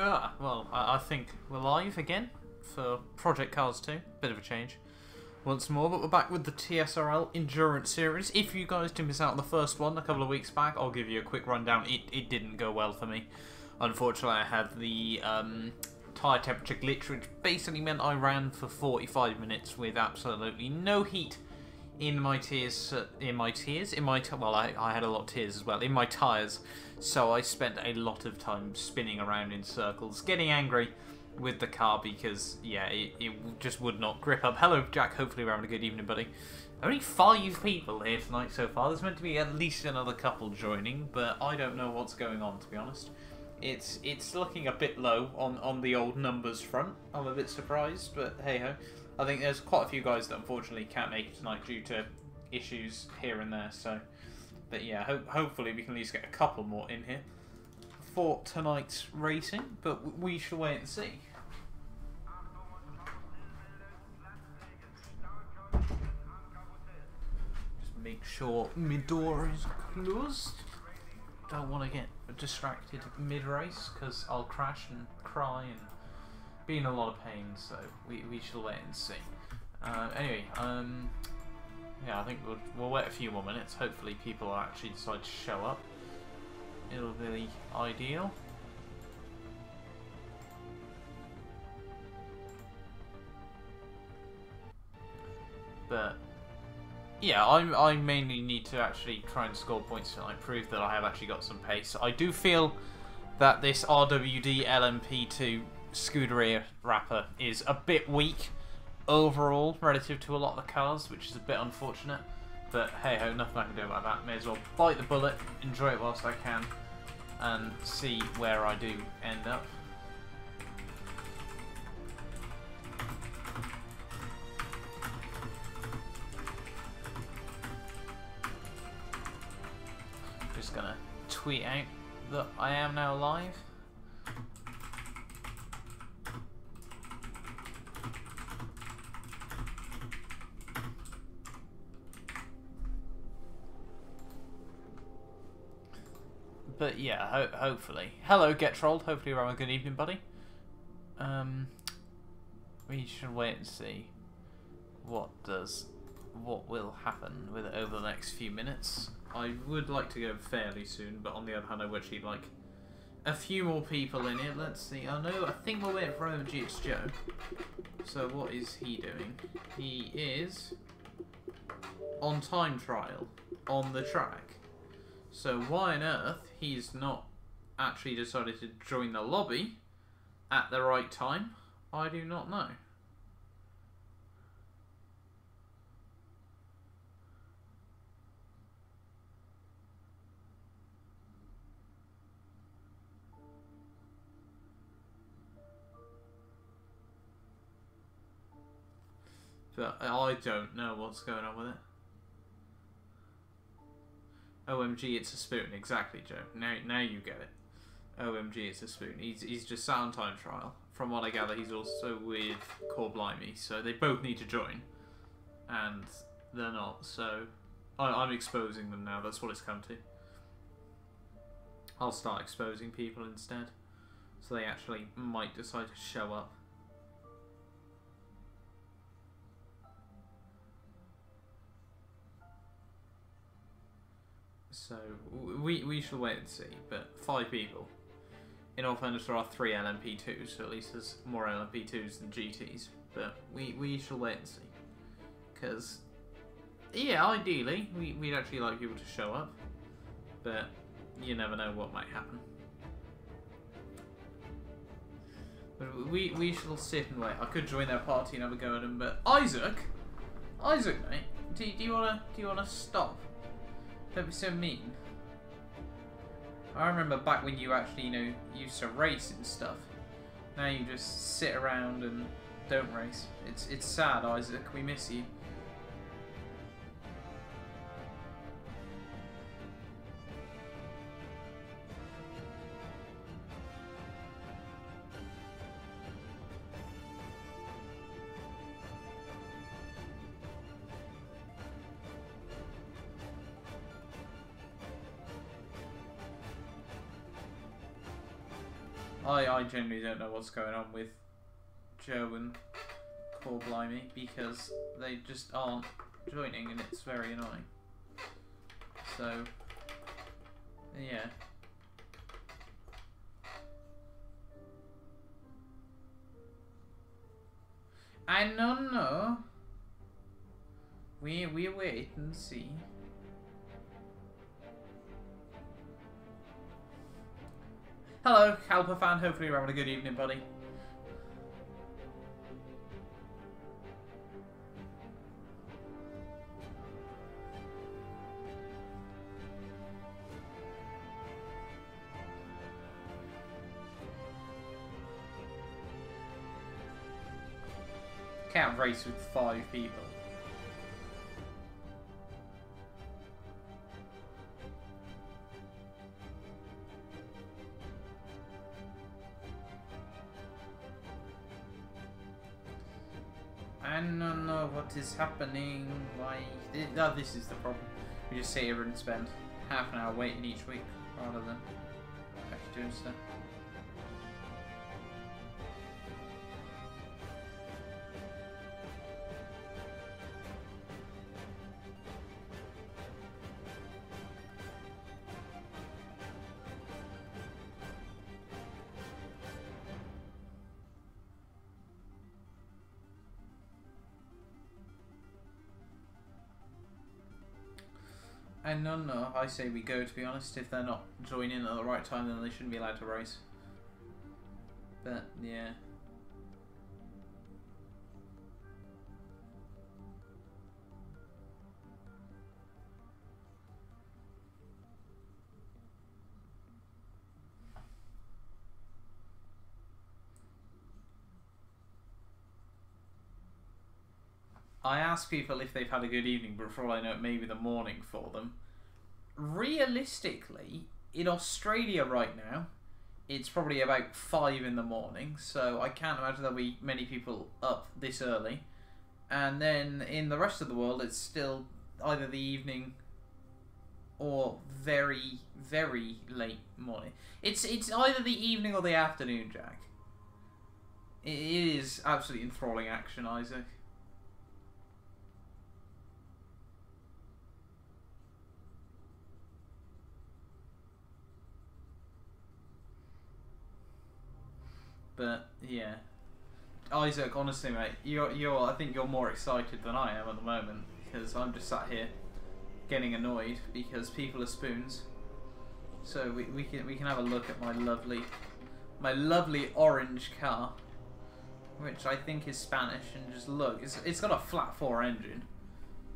Well, I think we're live again for Project Cars 2. Bit of a change once more, but we're back with the TSRL Endurance Series. If you guys did miss out on the first one a couple of weeks back, I'll give you a quick rundown. It didn't go well for me. Unfortunately, I had the tyre temperature glitch, which basically meant I ran for 45 minutes with absolutely no heat in my well, I had a lot of tears as well, in my tyres, so I spent a lot of time spinning around in circles, getting angry with the car because, yeah, it just would not grip up. Hello, Jack, hopefully we're having a good evening, buddy. Only 5 people here tonight so far. There's meant to be at least another couple joining, but I don't know what's going on, to be honest. It's looking a bit low on the old numbers front. I'm a bit surprised, but hey-ho. I think there's quite a few guys that unfortunately can't make it tonight due to issues here and there, so... But yeah, hopefully we can at least get a couple more in here for tonight's racing, but we shall wait and see. Just make sure my door is closed. Don't want to get distracted mid-race, because I'll crash and cry and be in a lot of pain, so we shall wait and see. Anyway, yeah, I think we'll wait a few more minutes. Hopefully people will actually decide to show up. It'll be ideal. But yeah, I mainly need to actually try and score points tonight, prove that I have actually got some pace. I do feel that this RWD LMP2 Scuderia wrapper is a bit weak overall relative to a lot of the cars, which is a bit unfortunate. But hey ho, nothing I can do about that. May as well bite the bullet, enjoy it whilst I can, and see where I do end up. Just gonna tweet out that I am now live. But yeah, hopefully. Hello, Get Trolled. Hopefully you're having a good evening, buddy. We should wait and see what will happen with it over the next few minutes. I would like to go fairly soon, but on the other hand, I would actually like a few more people in here. Let's see. Oh no, I think we're waiting for OMG. It's Joe. So what is he doing? He is on time trial on the track. So why on earth he's not actually decided to join the lobby at the right time, I do not know. But I don't know what's going on with it. OMG, it's a spoon. Exactly, Joe. Now you get it. OMG, it's a spoon. He's just sat on time trial. From what I gather, he's also with Core Blimey, so they both need to join. And they're not, so I'm exposing them now. That's what it's come to. I'll start exposing people instead, so they actually might decide to show up. So we shall wait and see, but 5 people. In all fairness, there are 3 LMP2s, so at least there's more LMP2s than GTs. But we shall wait and see, because yeah, ideally we'd actually like people to show up, but you never know what might happen. But we shall sit and wait. I could join their party and have a go at them, but Isaac, mate, do you wanna stop? Don't be so mean. I remember back when you actually, used to race and stuff. Now you just sit around and don't race. It's sad, Isaac. We miss you. I genuinely don't know what's going on with Joe and Core Blimey, because they just aren't joining, and it's very annoying. So, yeah. I don't know. We wait and see. Hello, Calper fan. Hopefully you're having a good evening, buddy. Can't race with 5 people. I don't know what is happening. Why? Oh, this is the problem. We just sit here and spend half an hour waiting each week rather than actually doing stuff. I don't know. I say we go, to be honest. If they're not joining at the right time, then they shouldn't be allowed to race. But, yeah. I ask people if they've had a good evening, but for all I know, it may be the morning for them. Realistically, in Australia right now, it's probably about 5 in the morning, so I can't imagine there'll be many people up this early. And then in the rest of the world, it's still either the evening or very, very late morning. It's either the evening or the afternoon, Jack. It is absolutely enthralling action, Isaac. But yeah, Isaac, honestly, mate, I think you're more excited than I am at the moment, because I'm just sat here getting annoyed because people are spoons. So we can have a look at my lovely orange car, which I think is Spanish, and just look, it's got a flat 4 engine.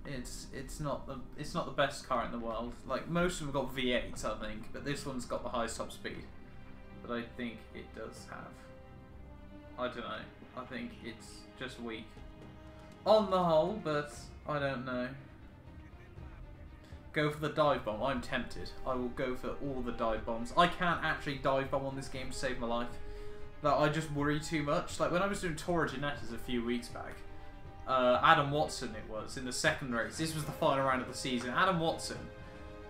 It's not the best car in the world. Like, most of them got V8s, I think, but this one's got the highest top speed. But I think it does have. I don't know. I think it's just weak on the whole, but I don't know. Go for the dive bomb. I'm tempted. I will go for all the dive bombs. I can't actually dive bomb on this game to save my life. Like, I just worry too much. Like, when I was doing Tora Genettas a few weeks back, Adam Watson it was, in the second race. This was the final round of the season. Adam Watson,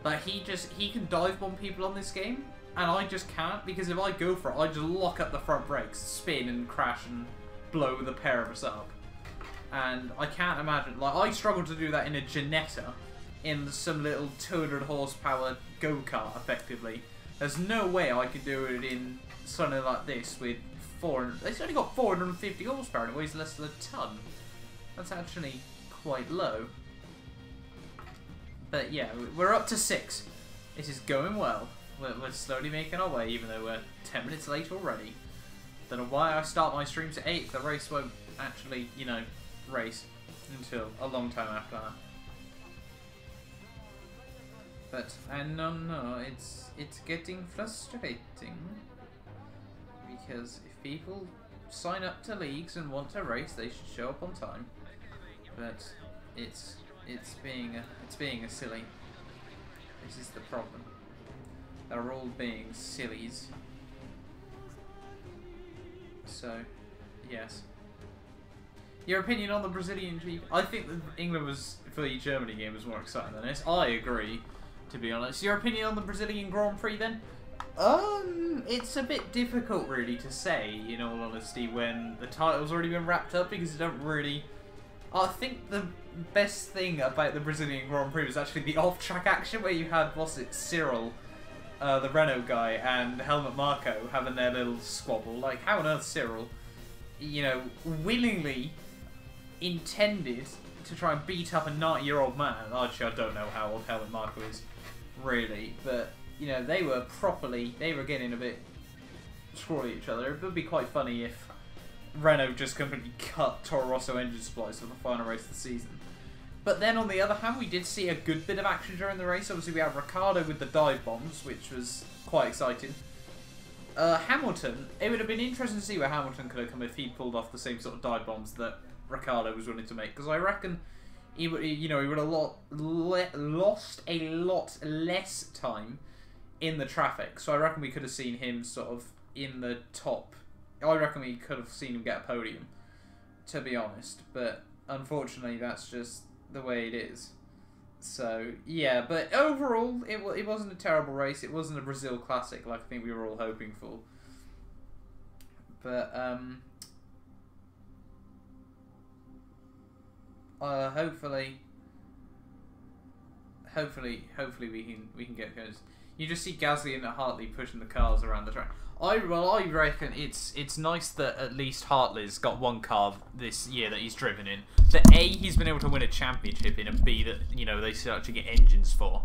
like, he can dive bomb people on this game. And I just can't, because if I go for it, I just lock up the front brakes, spin and crash and blow the pair of us up. And I can't imagine, like, I struggled to do that in a Ginetta, in some little 200 horsepower go-kart, effectively. There's no way I could do it in something like this with 400, it's only got 450 horsepower and it weighs less than a ton. That's actually quite low. But yeah, we're up to 6. This is going well. We're slowly making our way, even though we're 10 minutes late already. Don't know why I start my streams at 8 if the race won't actually, you know, race until a long time after that. But I don't know, it's getting frustrating. Because if people sign up to leagues and want to race, they should show up on time. But it's being a silly. This is the problem. They're all being sillies. So, yes. Your opinion on the Brazilian GP? I think that England for the Germany game was more exciting than this. I agree, to be honest. Your opinion on the Brazilian Grand Prix then? It's a bit difficult really to say, in all honesty, when the title's already been wrapped up, because you don't really... I think the best thing about the Brazilian Grand Prix was actually the off-track action, where you had, what's it, Cyril, the Renault guy, and Helmut Marko having their little squabble. Like, how on earth Cyril, you know, willingly intended to try and beat up a 90-year-old man. Actually, I don't know how old Helmut Marko is, really, but... You know, they were getting a bit scrawly at each other. It would be quite funny if Renault just completely cut Toro Rosso engine supplies for the final race of the season. But then on the other hand, we did see a good bit of action during the race. Obviously, we had Ricciardo with the dive bombs, which was quite exciting. Hamilton, it would have been interesting to see where Hamilton could have come if he pulled off the same sort of dive bombs that Ricciardo was willing to make. Because I reckon... he would have lost a lot less time in the traffic, so I reckon we could have seen him sort of in the top. I reckon we could have seen him get a podium, to be honest, but unfortunately that's just the way it is. So yeah, but overall it wasn't a terrible race. It wasn't a Brazil Classic like I think we were all hoping for, but hopefully we can get goes. You just see Gasly and Hartley pushing the cars around the track. I reckon it's nice that at least Hartley's got one car this year that he's driven in. That A, he's been able to win a championship in, and B, that they start to get engines for.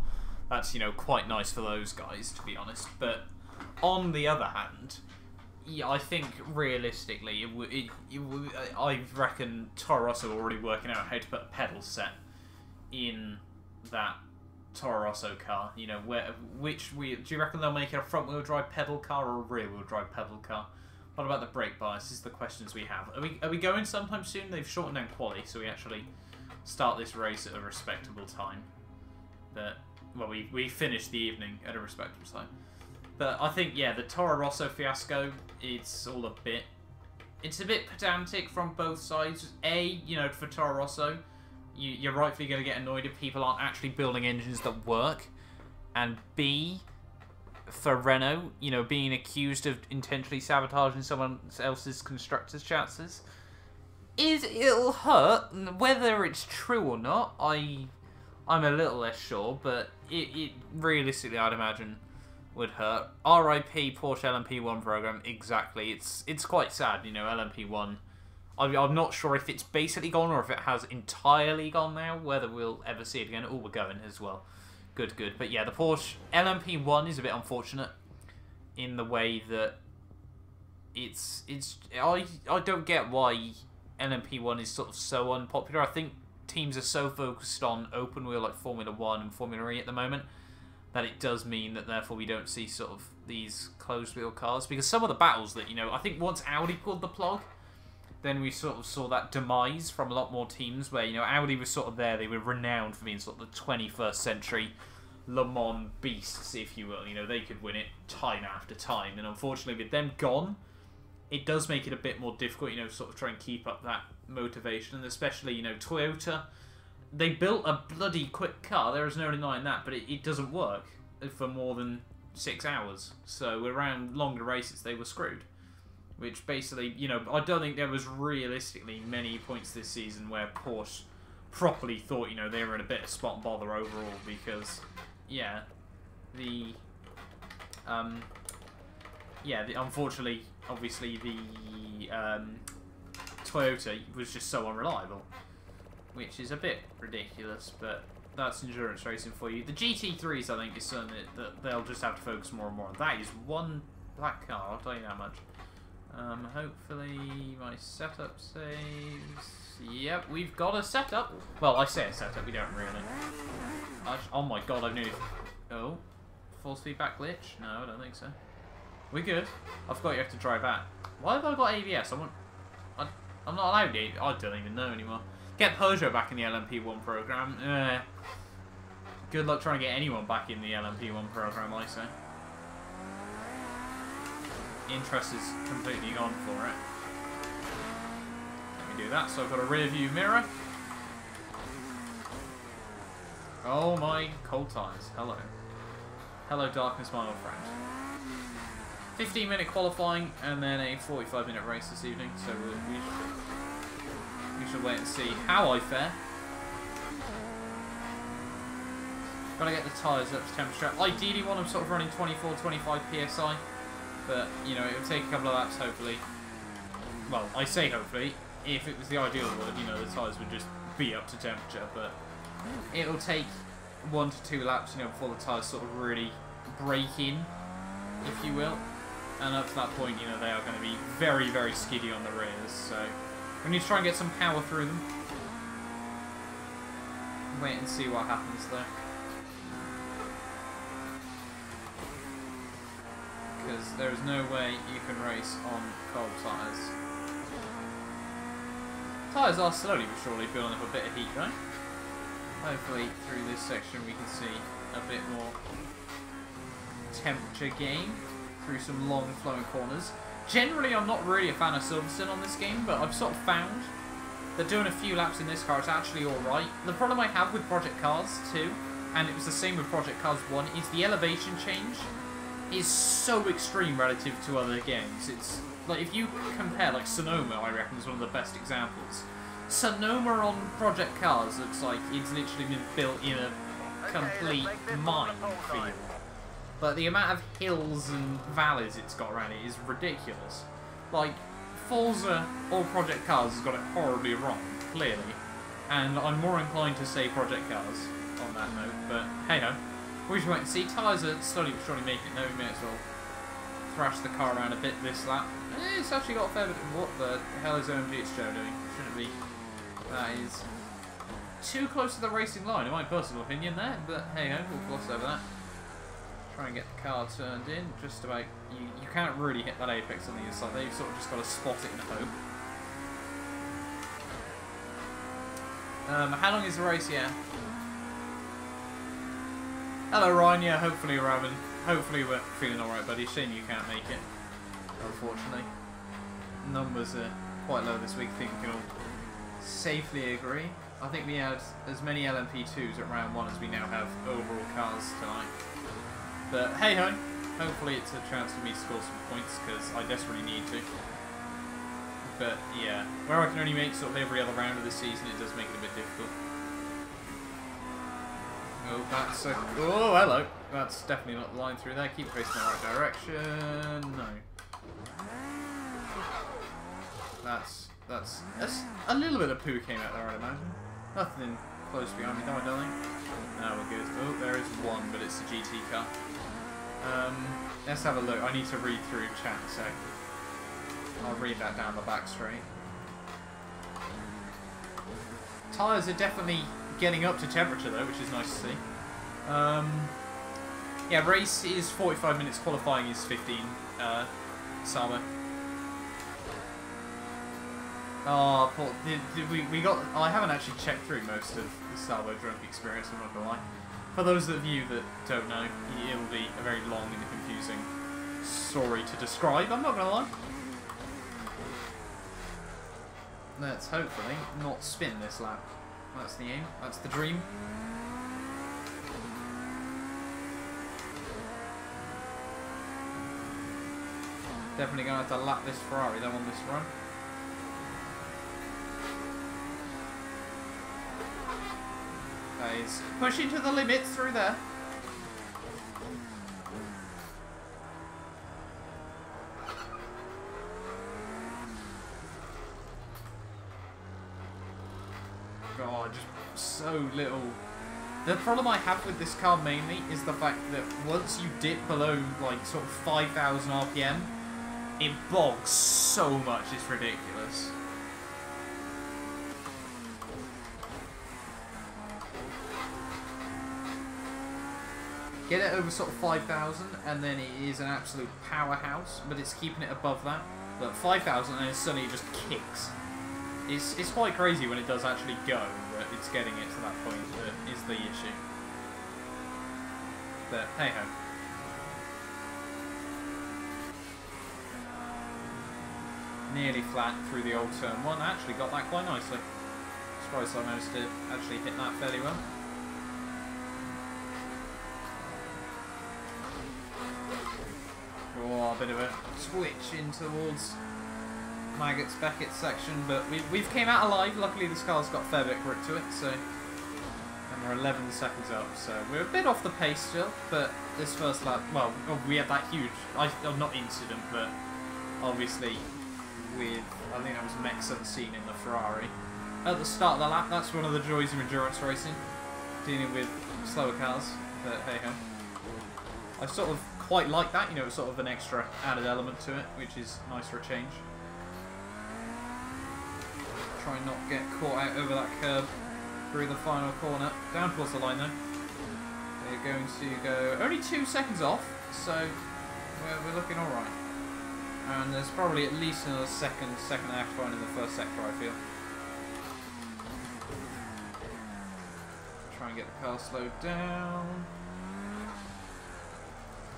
That's quite nice for those guys, to be honest. But on the other hand, yeah, I think realistically, I reckon Toro Rosso are already working out how to put a pedal set in that Toro Rosso car. Do you reckon they'll make it a front wheel drive pedal car or a rear wheel drive pedal car? What about the brake bias? This is the questions we have. Are we going sometime soon? They've shortened down quali, so we actually start this race at a respectable time. But well, we finished the evening at a respectable time. But I think yeah, the Toro Rosso fiasco, it's a bit pedantic from both sides. A, for Toro Rosso, you're rightfully going to get annoyed if people aren't actually building engines that work. And B, for Renault, being accused of intentionally sabotaging someone else's constructor's chances, it'll hurt. Whether it's true or not, I'm a little less sure, but it realistically, I'd imagine, would hurt. RIP Porsche LMP1 program, exactly. It's quite sad, LMP1. I'm not sure if it's basically gone or if it has entirely gone now, whether we'll ever see it again. Oh, we're going as well. Good. But yeah, the Porsche LMP1 is a bit unfortunate in the way that I don't get why LMP1 is sort of so unpopular. I think teams are so focused on open wheel like Formula 1 and Formula E at the moment that it does mean that therefore we don't see sort of these closed wheel cars, because some of the battles that, I think once Audi pulled the plug, then we sort of saw that demise from a lot more teams where, Audi was sort of there. They were renowned for being sort of the 21st century Le Mans beasts, if you will. They could win it time after time. And unfortunately, with them gone, it does make it a bit more difficult, sort of try and keep up that motivation. And especially, Toyota, they built a bloody quick car. There is no denying that. But it doesn't work for more than 6 hours. So around longer races, they were screwed. Which basically, I don't think there was realistically many points this season where Porsche properly thought, they were in a bit of spot and bother overall, because, unfortunately, obviously the Toyota was just so unreliable, which is a bit ridiculous, but that's endurance racing for you. The GT3s, I think, is something that they'll just have to focus more and more on. That is one black car, I'll tell you that much. Hopefully my setup saves. Yep, we've got a setup. Well, I say a setup, we don't really. Oh my god, I've nearly... Oh, full feedback glitch? No, I don't think so. We're good. I forgot you have to drive out. Why have I got ABS? I'm not allowed to. I don't even know anymore. Get Peugeot back in the LMP1 program. Good luck trying to get anyone back in the LMP1 program, I say. Interest is completely gone for it. Let me do that. So I've got a rear view mirror. Oh my cold tires. Hello. Hello darkness, my old friend. 15-minute qualifying and then a 45-minute race this evening. So we should wait and see how I fare. Gotta get the tyres up to temperature. Ideally, want them sort of running 24, 25 psi, but you know, it would take a couple of laps, hopefully. Well, I say hopefully. If it was the ideal world, you know, the tyres would just be up to temperature, but it'll take 1 to 2 laps, you know, before the tyres sort of really break in, if you will. And up to that point, you know, they are going to be very, very skiddy on the rears, so we need to try and get some power through them. Wait and see what happens there. Because there is no way you can race on cold tyres. Tyres are slowly but surely building up a bit of heat though. Hopefully through this section we can see a bit more temperature gain through some long flowing corners. Generally I'm not really a fan of Silverstone on this game, but I've sort of found that doing a few laps in this car is actually alright. The problem I have with Project Cars 2, and it was the same with Project Cars 1, is the elevation change is so extreme relative to other games. It's like, if you compare, like, Sonoma, I reckon, is one of the best examples. Sonoma on Project Cars looks like it's literally been built in a complete minefield. But the amount of hills and valleys it's got around it is ridiculous. Like, Forza or Project Cars has got it horribly wrong, clearly. And I'm more inclined to say Project Cars on that note, but hey-ho. We should wait and see. Tyres are slowly but surely making it. No, we may as well thrash the car around a bit this lap. It's actually got a fair bit. What the hell is OMG it's Joe doing? Shouldn't be. That is too close to the racing line, in my personal opinion there, but hey ho, we'll gloss over that. Try and get the car turned in. Just about. You can't really hit that apex on the inside there, you've sort of just got to spot it and hope. How long is the race? Yeah. Hello Ryan, yeah, hopefully we're feeling alright, buddy. Shame you can't make it, unfortunately. Numbers are quite low this week, I think we can all safely agree. I think we had as many LMP2s at round 1 as we now have overall cars tonight. But hey ho, hopefully it's a chance for me to score some points, because I desperately need to. But yeah, where I can only make sort of every other round of the season, it does make it a bit difficult. Oh, that's a... Oh, hello. That's definitely not the line through there. Keep facing the right direction. No. That's a little bit of poo came out there, I'd imagine. Nothing close behind me, darling. No, we're good. Oh, there is one, but it's a GT car. Let's have a look. I need to read through chat a sec. I'll read that down the back straight. Tyres are definitely getting up to temperature though, which is nice to see. Yeah, race is 45 minutes, qualifying is 15. Summer. Oh, Paul, we got... I haven't actually checked through most of the Salvo drunk experience, I'm not gonna lie. For those of you that don't know, it'll be a very long and confusing story to describe, I'm not gonna lie. Let's hopefully not spin this lap. That's the aim, that's the dream. Definitely gonna have to lap this Ferrari though on this run. That is pushing to the limits through there. God, just so little. The problem I have with this car mainly is the fact that once you dip below like sort of 5,000 RPM, it bogs so much, it's ridiculous. Get it over sort of 5,000 and then it is an absolute powerhouse, but it's keeping it above that. But 5,000 and then suddenly it just kicks. It's quite crazy when it does actually go, but it's getting it to that point that is the issue. But hey ho. Nearly flat through the old turn one. I actually got that quite nicely. Surprised I managed to actually hit that fairly well. bit of a switch in towards Maggots Beckett's section, but we've came out alive. Luckily this car's got a fair bit of grip to it, so, and we're 11 seconds up, so we're a bit off the pace still, but this first lap, well, we had that huge, not incident, but obviously with, I think that was Mech 17 in the Ferrari. At the start of the lap, that's one of the joys of endurance racing, dealing with slower cars, but hey ho. I sort of quite like that, you know, it's sort of an extra added element to it, which is nice for a change. Try and not get caught out over that curb through the final corner. Down towards the line though. They're going to go only 2 seconds off, so we're looking alright. And there's probably at least another second and a half time in the first sector, I feel. Try and get the car slowed down.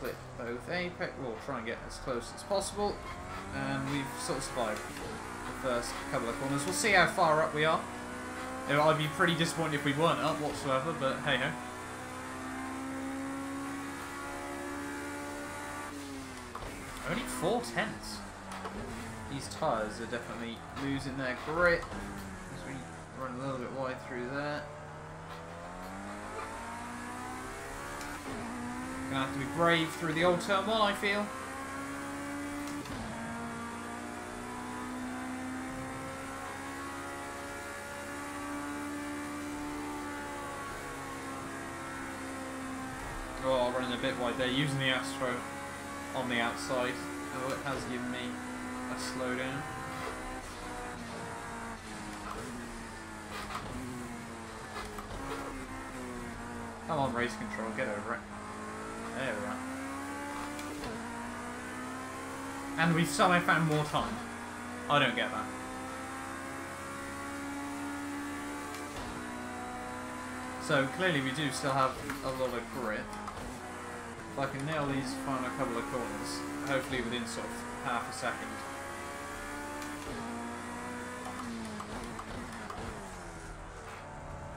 Clip both apex. We'll try and get as close as possible. And we've sort of survived the first couple of corners. We'll see how far up we are. You know, I'd be pretty disappointed if we weren't up whatsoever, but hey ho. Only 4/10. These tyres are definitely losing their grip as we run a little bit wide through there. Gonna have to be brave through the old turn 1, I feel. Oh, running a bit wide there, using the Astro on the outside. Oh, it has given me a slowdown. Come on, race control, get over it. There we are. And we've somehow found more time. I don't get that. So clearly we do still have a lot of grip. If I can nail these final couple of corners, hopefully within sort of half a second.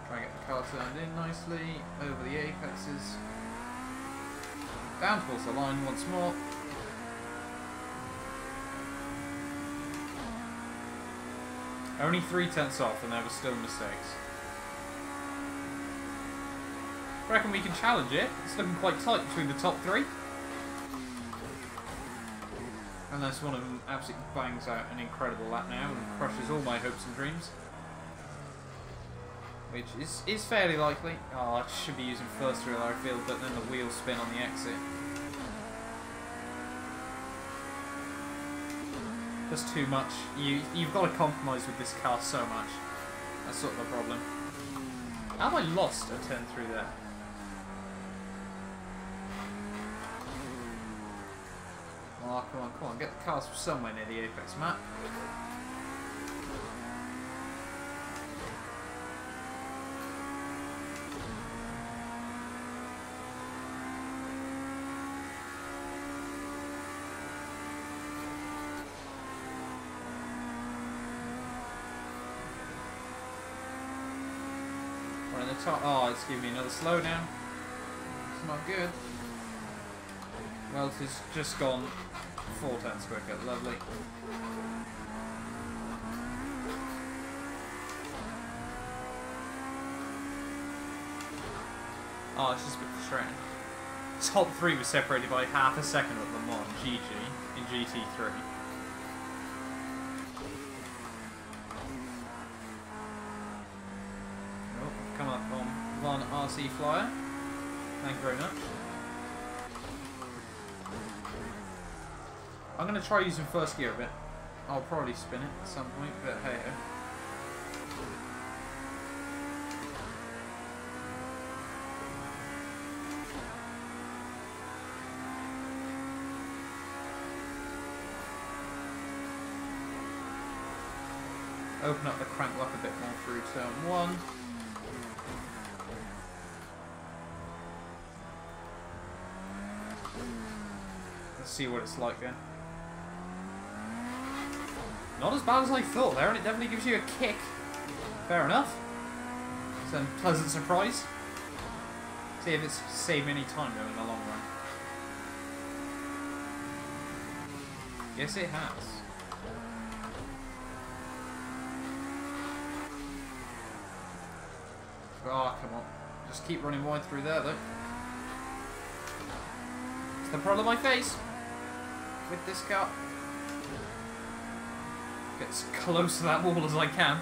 Try and get the car turned in nicely, over the apexes. Down towards the line once more. Only 3/10 off and there were still mistakes. I reckon we can challenge it. It's looking quite tight between the top 3. Unless one of them absolutely bangs out an incredible lap now and crushes all my hopes and dreams. Which is fairly likely. Oh, I should be using first wheel, I feel, but then the wheels spin on the exit. Just too much. You've got to compromise with this car so much. That's sort of the problem. How have I lost a turn through there? Oh, come on, get the cars somewhere near the apex map. We're in the top. Oh, it's giving me another slowdown. It's not good. Well, it's just gone 4/10 quicker. Lovely. Oh, it's just a bit frustrating. Top 3 was separated by half a second at Le Mans GG in GT3. Oh, I've come up on one RC Flyer. Thank you very much. I'm going to try using first gear a bit. I'll probably spin it at some point, but hey ho. Open up the crank lock a bit more through turn 1. Let's see what it's like then. Not as bad as I thought there, and it definitely gives you a kick. Fair enough. It's a pleasant surprise. See if it's saved any time though in the long run. Yes, it has. Oh, come on. Just keep running wide through there, though. It's the problem I face with this car. Get as close to that wall as I can.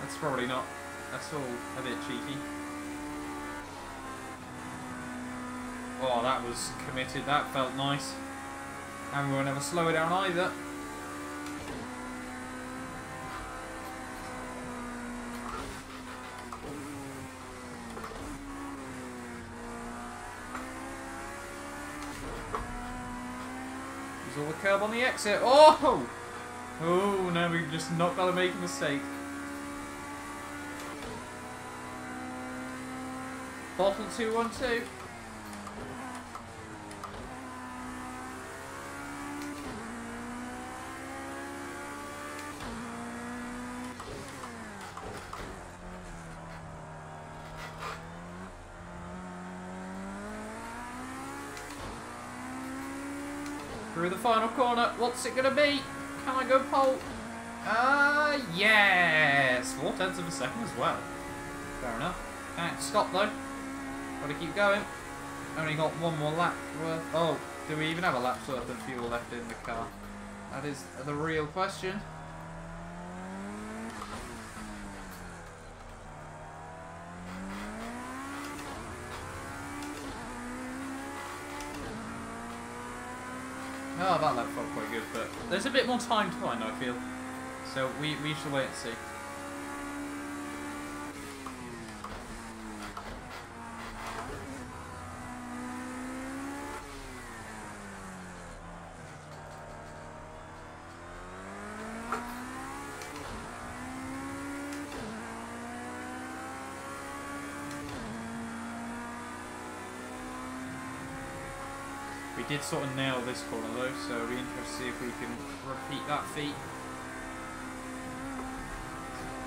That's probably not. That's all a bit cheeky. Oh, that was committed. That felt nice. And we won't ever slow it down either. Use all the curb on the exit. Oh! Oh, now we've just not got to make a mistake. Bottle 212. Through the final corner. What's it going to be? Can I go pole? Yes! 0.4 of a second as well. Fair enough. Can't stop though. Gotta keep going. Only got one more lap worth. Oh, do we even have a lap's worth of fuel left in the car? That is the real question. Oh, that lap felt quite good, but there's a bit more time to find, I feel. So we shall wait and see. We did sort of nail this corner though, so it'll be interesting to see if we can repeat that feat.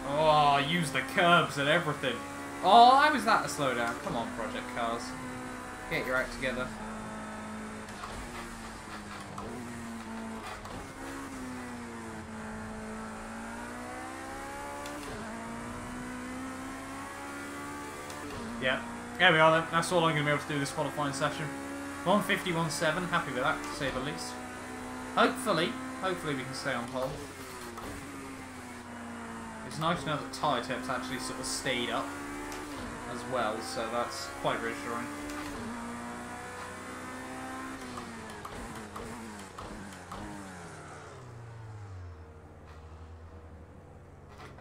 Oh, use the curbs and everything. Oh, how is that a slowdown? Come on, Project Cars. Get your act together. Yeah, there we are then. That's all I'm going to be able to do this qualifying session. 151.7, happy with that, to say the least. Hopefully we can stay on pole. It's nice to know that tyre temps actually sort of stayed up as well, so that's quite reassuring.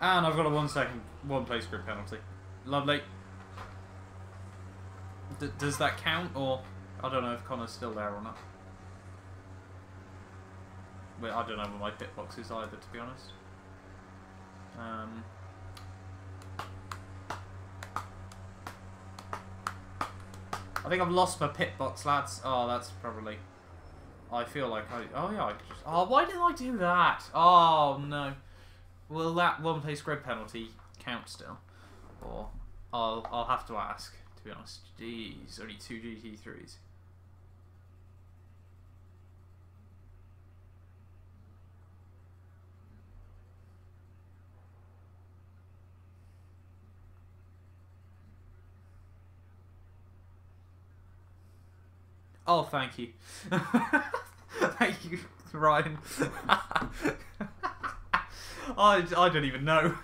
And I've got a 1 second, 1 place grid penalty. Lovely. Does that count, or... I don't know if Connor's still there or not. But I don't know where my pit box is either, to be honest. I think I've lost my pit box, lads. Oh, that's probably... I feel like I... Oh, yeah, I just... Oh, why did I do that? Oh, no. Will that 1 place grid penalty count still? Or... I'll have to ask, to be honest. Jeez, only 2 GT3s. Oh, thank you. Thank you, Ryan. I don't even know.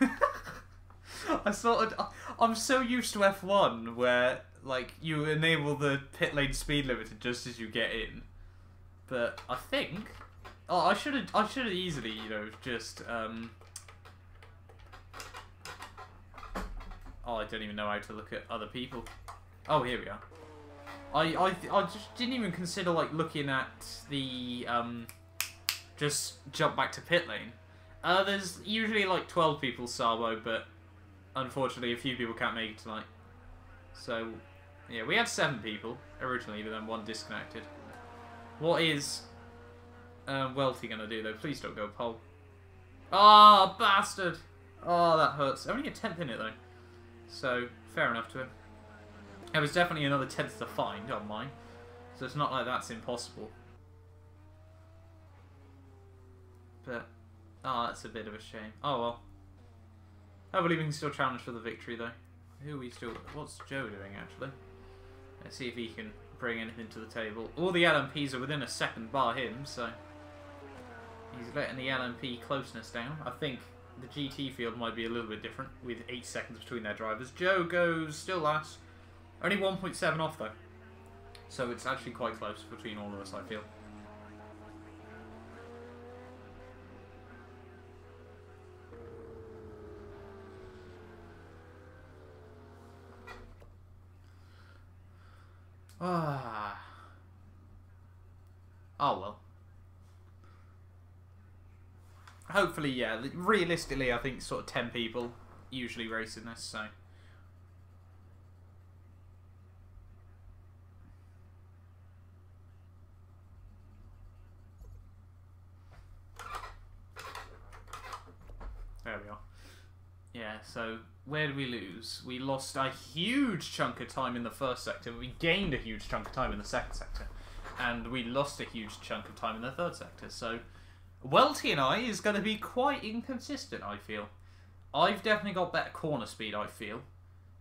I'm so used to F1 where, like, you enable the pit lane speed limiter just as you get in. But I think... Oh, I should have easily, you know, just, Oh, I don't even know how to look at other people. Oh, here we are. I just didn't even consider, like, looking at the, just jump back to pit lane. There's usually, like, 12 people Sabo, but unfortunately a few people can't make it tonight. So, yeah, we had 7 people originally, but then 1 disconnected. What is Welty gonna do, though? Please don't go pole. Ah, oh, bastard! Oh, that hurts. Only a 10th in it, though. So, fair enough to him. There was definitely another 10th to find on mine, so it's not like that's impossible. But, oh, that's a bit of a shame. Oh, well. Hopefully we can still challenge for the victory, though. Who are we still... What's Joe doing, actually? Let's see if he can bring anything to the table. All the LMPs are within a second bar him, so... He's letting the LMP closeness down. I think the GT field might be a little bit different, with 8 seconds between their drivers. Joe goes still last. Only 1.7 off, though. So it's actually quite close between all of us, I feel. Ah. Oh, well. Hopefully, yeah. Realistically, I think sort of 10 people usually race in this, so... There we are. Yeah, so where did we lose? We lost a huge chunk of time in the first sector. We gained a huge chunk of time in the second sector. And we lost a huge chunk of time in the third sector. So, Welty and I is going to be quite inconsistent, I feel. I've definitely got better corner speed, I feel.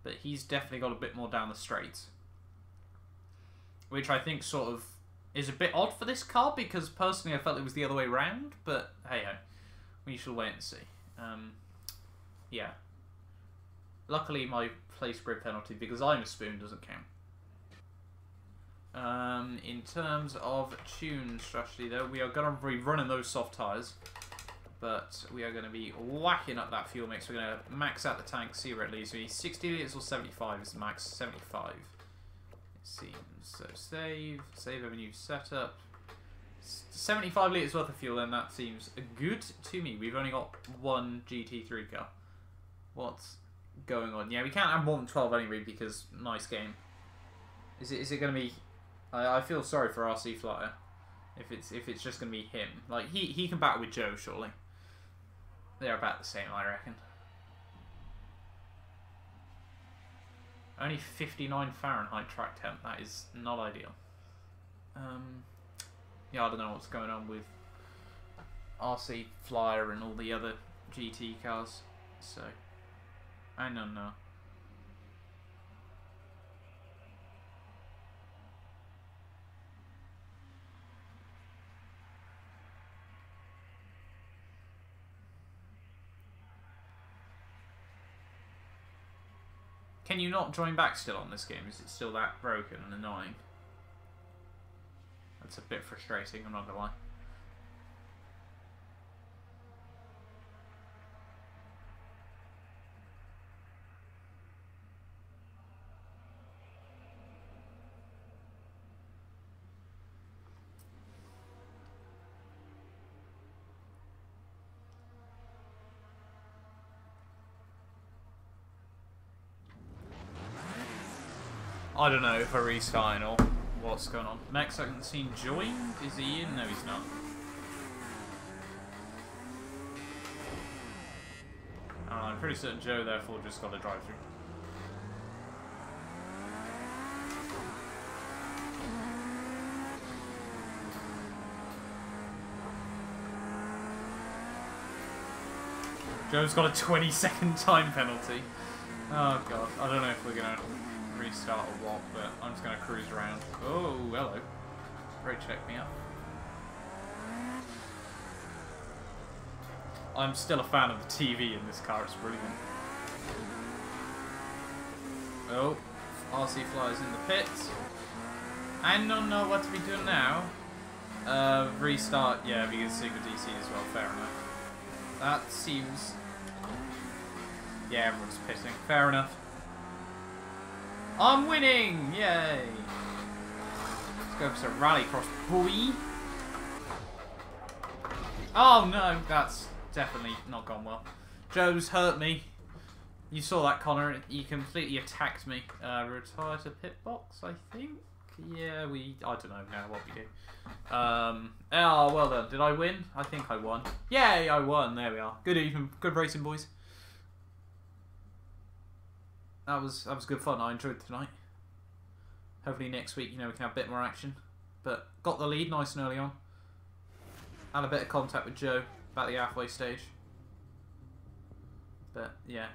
But he's definitely got a bit more down the straights. Which I think sort of is a bit odd for this car, because personally I felt it was the other way round. But, hey-ho. We shall wait and see. Yeah. Luckily, my place grid penalty, because I'm a spoon, doesn't count. In terms of tune strategy, though, we are going to be running those soft tyres. But we are going to be whacking up that fuel mix. We're going to max out the tank, see where it leads me. 60 litres or 75 is the max. 75. It seems. So save a new setup. 75 litres worth of fuel, then that seems good to me. We've only got one GT3 car. What's going on? Yeah, we can't have more than 12 anyway because nice game. Is it going to be? I feel sorry for RC Flyer if it's just going to be him. Like he can battle with Joe surely. They're about the same, I reckon. Only 59 Fahrenheit track temp. That is not ideal. Yeah, I don't know what's going on with RC Flyer and all the other GT cars. So, I don't know. Can you not join back still on this game? Is it still that broken and annoying? That's a bit frustrating, I'm not gonna lie. I don't know if we're restarting or what's going on. Max, I haven't seen joined. Is he in? No, he's not. I'm pretty certain Joe, therefore, just got a drive-through. Joe's got a 20-second time penalty. Oh god, I don't know if we're gonna restart or what, but I'm just gonna cruise around. Oh, hello. Ray checked me up. I'm still a fan of the TV in this car, it's brilliant. Oh, RC Flyer's in the pits. I don't know what to be doing now. Restart, yeah, because Sigma DC as well, fair enough. That seems... Yeah, everyone's pitting, fair enough. I'm winning! Yay! Let's go for some rallycross, boy! Oh no, that's definitely not gone well. Joe's hurt me. You saw that, Connor. He completely attacked me. Retire to pit box, I think? Yeah, I don't know now what we do. Oh, well done. Did I win? I think I won. Yay, I won. There we are. Good evening. Good racing, boys. That was good fun. I enjoyed tonight. Hopefully next week, we can have a bit more action. But got the lead nice and early on. Had a bit of contact with Joe. about the halfway stage. But yeah,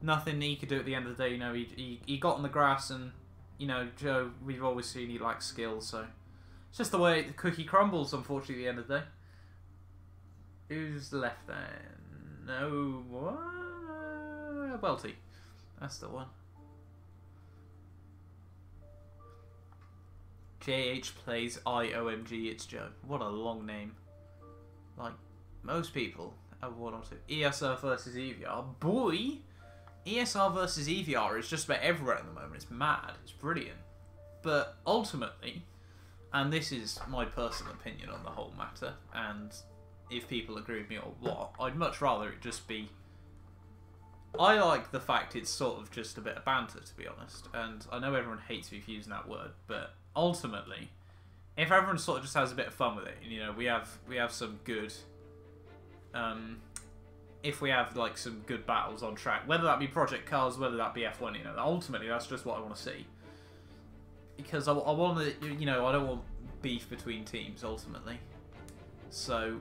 nothing he could do at the end of the day. You know, he got on the grass, and you know, Joe, we've always seen he lacks skill, so it's just the way the cookie crumbles, unfortunately, at the end of the day. Who's left then? No, what? Welty. That's the one. JH plays IOMG, it's Joe. What a long name. Like, most people have one or two. ESR versus EVR. Boy! ESR versus EVR is just about everywhere at the moment. It's mad. It's brilliant. But ultimately, and this is my personal opinion on the whole matter, and if people agree with me or what, I'd much rather it just be... I like the fact it's sort of just a bit of banter, to be honest. And I know everyone hates me for using that word, but ultimately, if everyone sort of just has a bit of fun with it, and, you know, we have some good... if we have, like, some good battles on track, whether that be Project Cars, whether that be F1, you know, ultimately that's just what I want to see. Because I want to, you know, I don't want beef between teams, ultimately. So,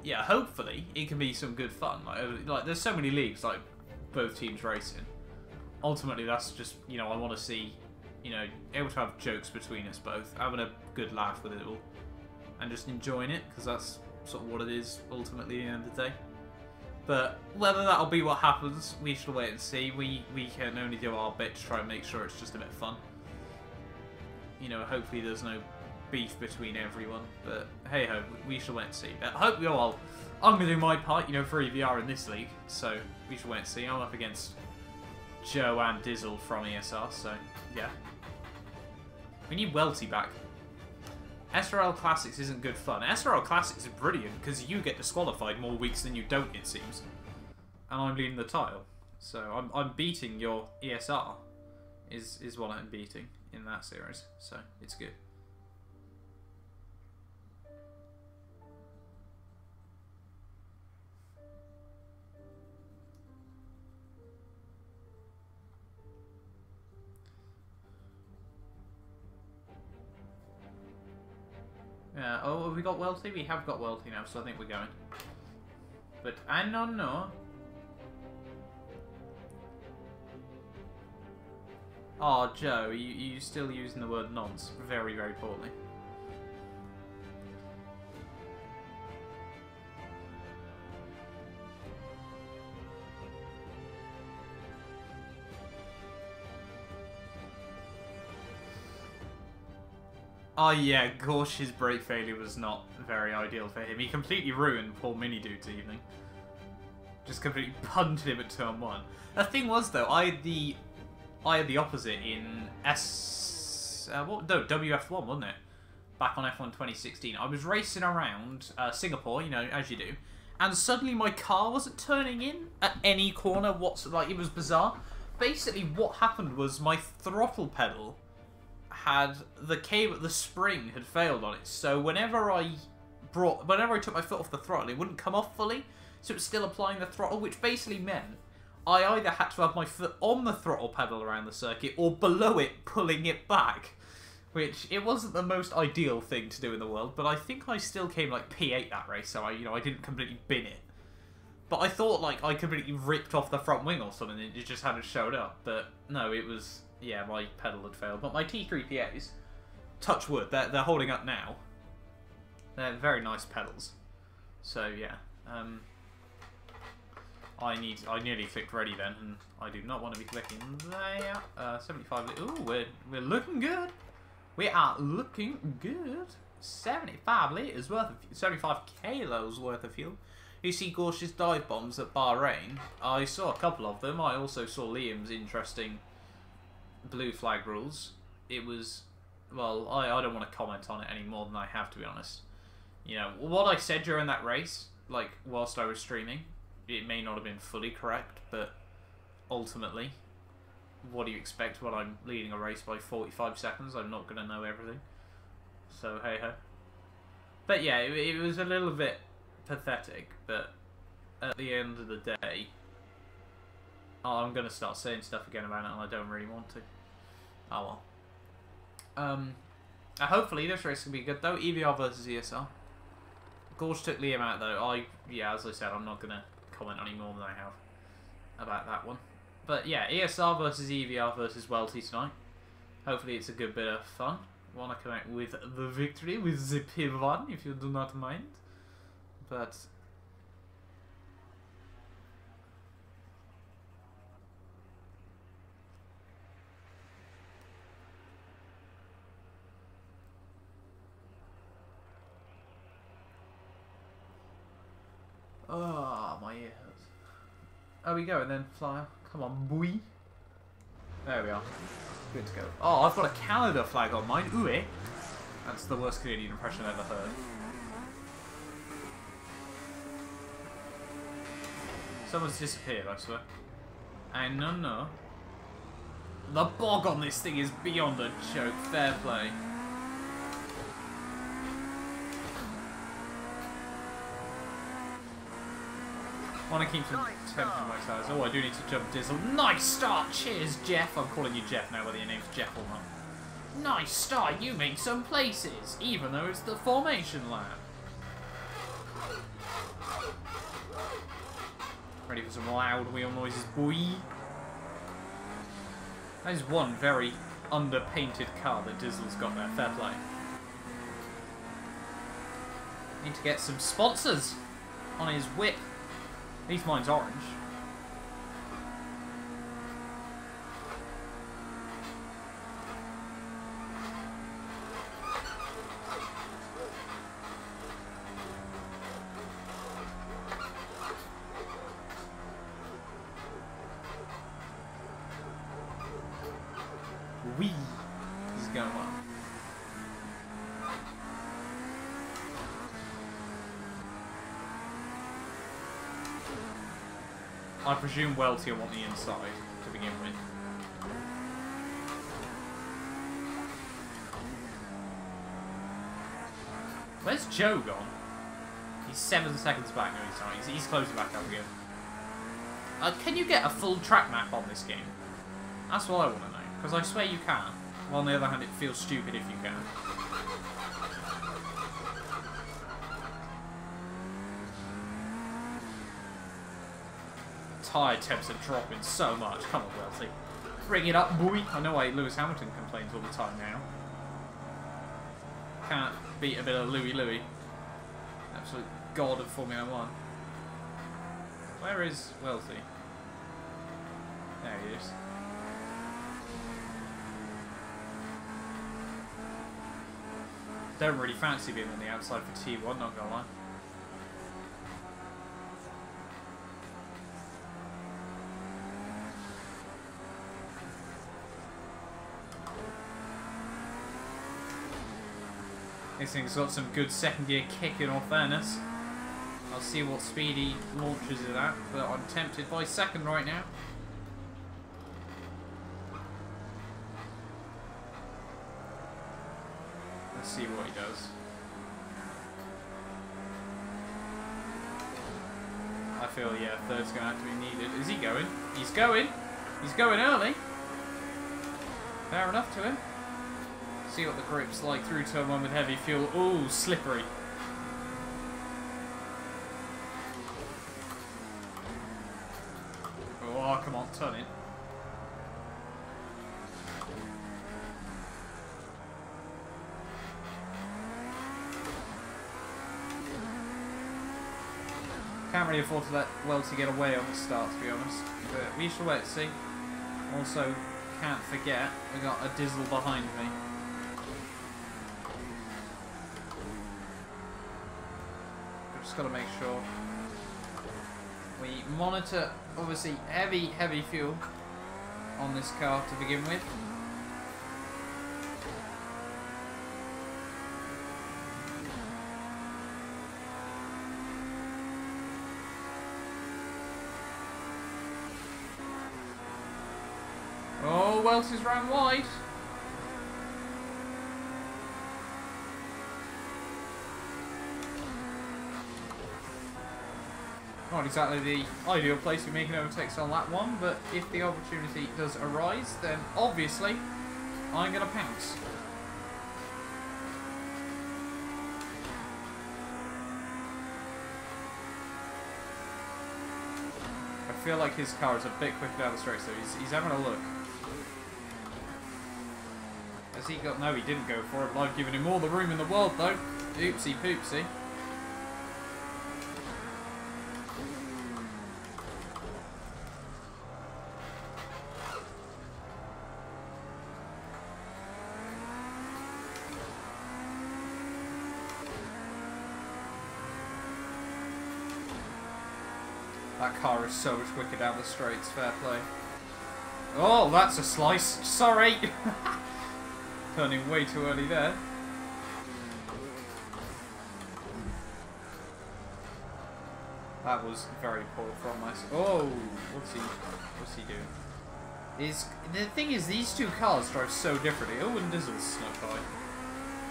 yeah, hopefully it can be some good fun. Like there's so many leagues, like, both teams racing. Ultimately, that's just, you know, I want to see, you know, able to have jokes between us both, having a good laugh with it all, and just enjoying it, because that's sort of what it is, ultimately, at the end of the day. But whether that'll be what happens, we shall wait and see. We can only do our bit to try and make sure it's just a bit of fun. You know, hopefully there's no beef between everyone, but hey ho, we shall wait and see. But I hope you all, I'm going to do my part, you know, for EVR in this league, so we shall wait and see. I'm up against Joe and Dizzle from ESR, so yeah. We need Welty back. SRL Classics isn't good fun. SRL Classics is brilliant because you get disqualified more weeks than you don't, it seems. And I'm leading the title. So I'm beating your ESR is what I'm beating in that series. So it's good. Yeah, oh, have we got Welty? We have got Welty now, so I think we're going. But I don't know. Oh, Joe, you still using the word nonce very, very poorly. Oh yeah, Gorsh's brake failure was not very ideal for him. He completely ruined poor Mini Dude's evening. Just completely punted him at turn 1. The thing was though, I had the opposite in WF1, wasn't it? Back on F1 2016. I was racing around Singapore, you know, as you do, and suddenly my car wasn't turning in at any corner whatsoever. Like, it was bizarre. Basically, what happened was my throttle pedal had the spring had failed on it, so whenever I took my foot off the throttle, it wouldn't come off fully, so it was still applying the throttle, which basically meant I either had to have my foot on the throttle pedal around the circuit or below it, pulling it back, which it wasn't the most ideal thing to do in the world, but I think I still came like P8 that race, so I didn't completely bin it. But I thought like I completely ripped off the front wing or something, and it just hadn't showed up, but no, it was... Yeah, my pedal had failed. But my T3PAs, touch wood, they're holding up now. They're very nice pedals. So, yeah. I nearly clicked ready then, and I do not want to be clicking there. 75... Ooh, we're looking good. We are looking good. 75 litres worth of... 75 kilos worth of fuel. You see Gorsh's dive bombs at Bahrain. I saw a couple of them. I also saw Liam's interesting... blue flag rules. It was, well, I don't want to comment on it any more than I have, to be honest. You know, what I said during that race, like, whilst I was streaming, it may not have been fully correct, but ultimately, what do you expect when I'm leading a race by 45 seconds? I'm not going to know everything. So, hey-ho. But yeah, it was a little bit pathetic, but at the end of the day... Oh, I'm going to start saying stuff again about it, and I don't really want to. Oh well. Hopefully this race can be good, though. EVR versus ESR. Gorge took Liam out though. Yeah, as I said, I'm not going to comment any more than I have about that one. But yeah, ESR versus EVR versus Welty tonight. Hopefully it's a good bit of fun. Want to come out with the victory with the P1, if you do not mind. But oh, my ear hurts. Oh, we go and then flyer. Come on, boy. There we are. Good to go. Oh, I've got a Canada flag on mine. Ooh, eh? That's the worst Canadian impression I've ever heard. Someone's disappeared, I swear. And no. The bog on this thing is beyond a joke. Fair play. I want to keep some temp in my tires. Oh, I do need to jump Dizzle. Nice start! Cheers, Jeff. I'm calling you Jeff now, whether your name's Jeff or not. Nice start! You made some places, even though it's the formation lap. Ready for some loud wheel noises, boy? That is one very underpainted car that Dizzle's got there. Fair play. Need to get some sponsors on his whip. At least mine's orange. Whee! This is going well. I presume Welty will want the inside to begin with. Where's Joe gone? He's 7 seconds back now. He's closing back up again. Can you get a full track map on this game? That's what I want to know. Because I swear you can. Well, on the other hand, it feels stupid if you can. Tyre temps are dropping so much. Come on, Welty. Bring it up, boy. I know why Lewis Hamilton complains all the time now. Can't beat a bit of Louis. Absolute god of Formula 1. Where is Welty? There he is. Don't really fancy being on the outside for T1, not gonna lie. This thing's got some good second gear kick in all fairness. I'll see what speed he launches it at, but I'm tempted by second right now. Let's see what he does. I feel, yeah, third's going to have to be needed. Is he going? He's going! He's going early! Fair enough to him. See what the grip's like through turn 1 with heavy fuel. Ooh, slippery. Oh, come on, turn it. Can't really afford to let Welty get away on the start, to be honest. But we shall wait and see. Also, can't forget, we got a Dizzle behind me. Just got to make sure we monitor, obviously, heavy fuel on this car to begin with. Oh, Welty's ran wide. Not exactly the ideal place to be making overtakes on lap 1, but if the opportunity does arise, then obviously I'm going to pounce. feel like his car is a bit quicker down the straight, so he's having a look. Has he got... No, he didn't go for it, but I've given him all the room in the world, though. Oopsie poopsie. That car is so much quicker down the straights, fair play. Oh, that's a slice. Sorry! Turning way too early there. That was very poor from myself. Oh, what's he doing? The thing is, these two cars drive so differently. Oh, and Dizzle's snuck by.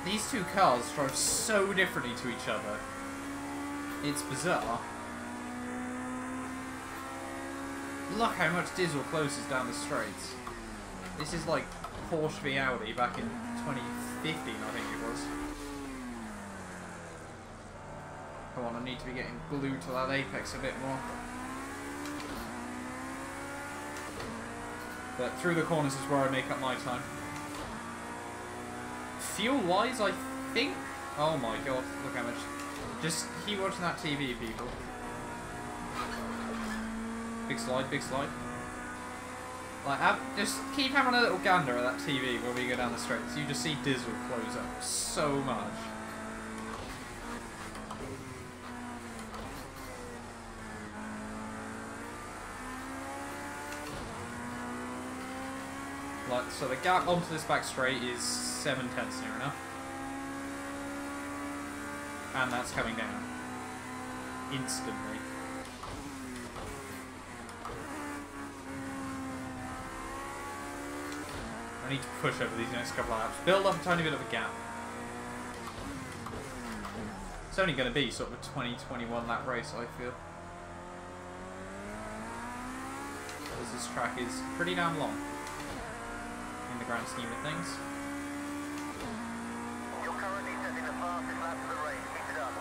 These two cars drive so differently to each other. It's bizarre. Look how much Dizzle closes down the straights. This is like Porsche v Audi back in 2015, I think it was. Come on, I need to be getting glued to that apex a bit more. But through the corners is where I make up my time. Fuel-wise, I think... Oh my god, look how much... Just keep watching that TV, people. Big slide, big slide. Like, just keep having a little gander at that TV when we go down the straights. You just see Dizzle close up so much. Like, so the gap onto this back straight is 7/10 near enough. And that's coming down. Instantly. I need to push over these next couple of laps. Build up a tiny bit of a gap. It's only going to be sort of a 20-21 lap race, I feel. Because this track is pretty damn long. In the grand scheme of things. You're currently setting the fastest lap of the race. Keep it up.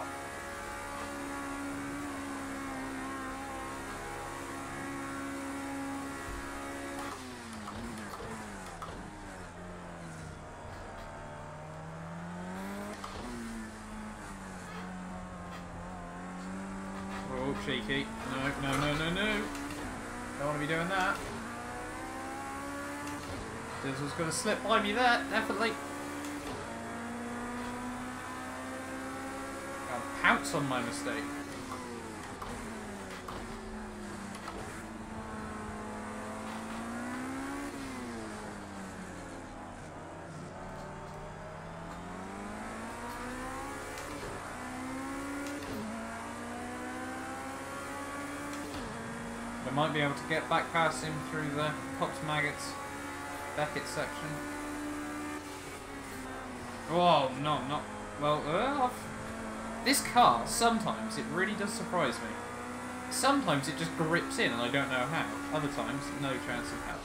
Oh, cheeky. No, no, no, no, no. Don't want to be doing that. Dizzle's going to slip by me there, definitely. I'll pounce on my mistake. I might be able to get back past him through the Cops Maggots Beckett section. Oh, no, not... Well, this car, sometimes, it really does surprise me. Sometimes it just grips in and I don't know how. Other times, no chance of how.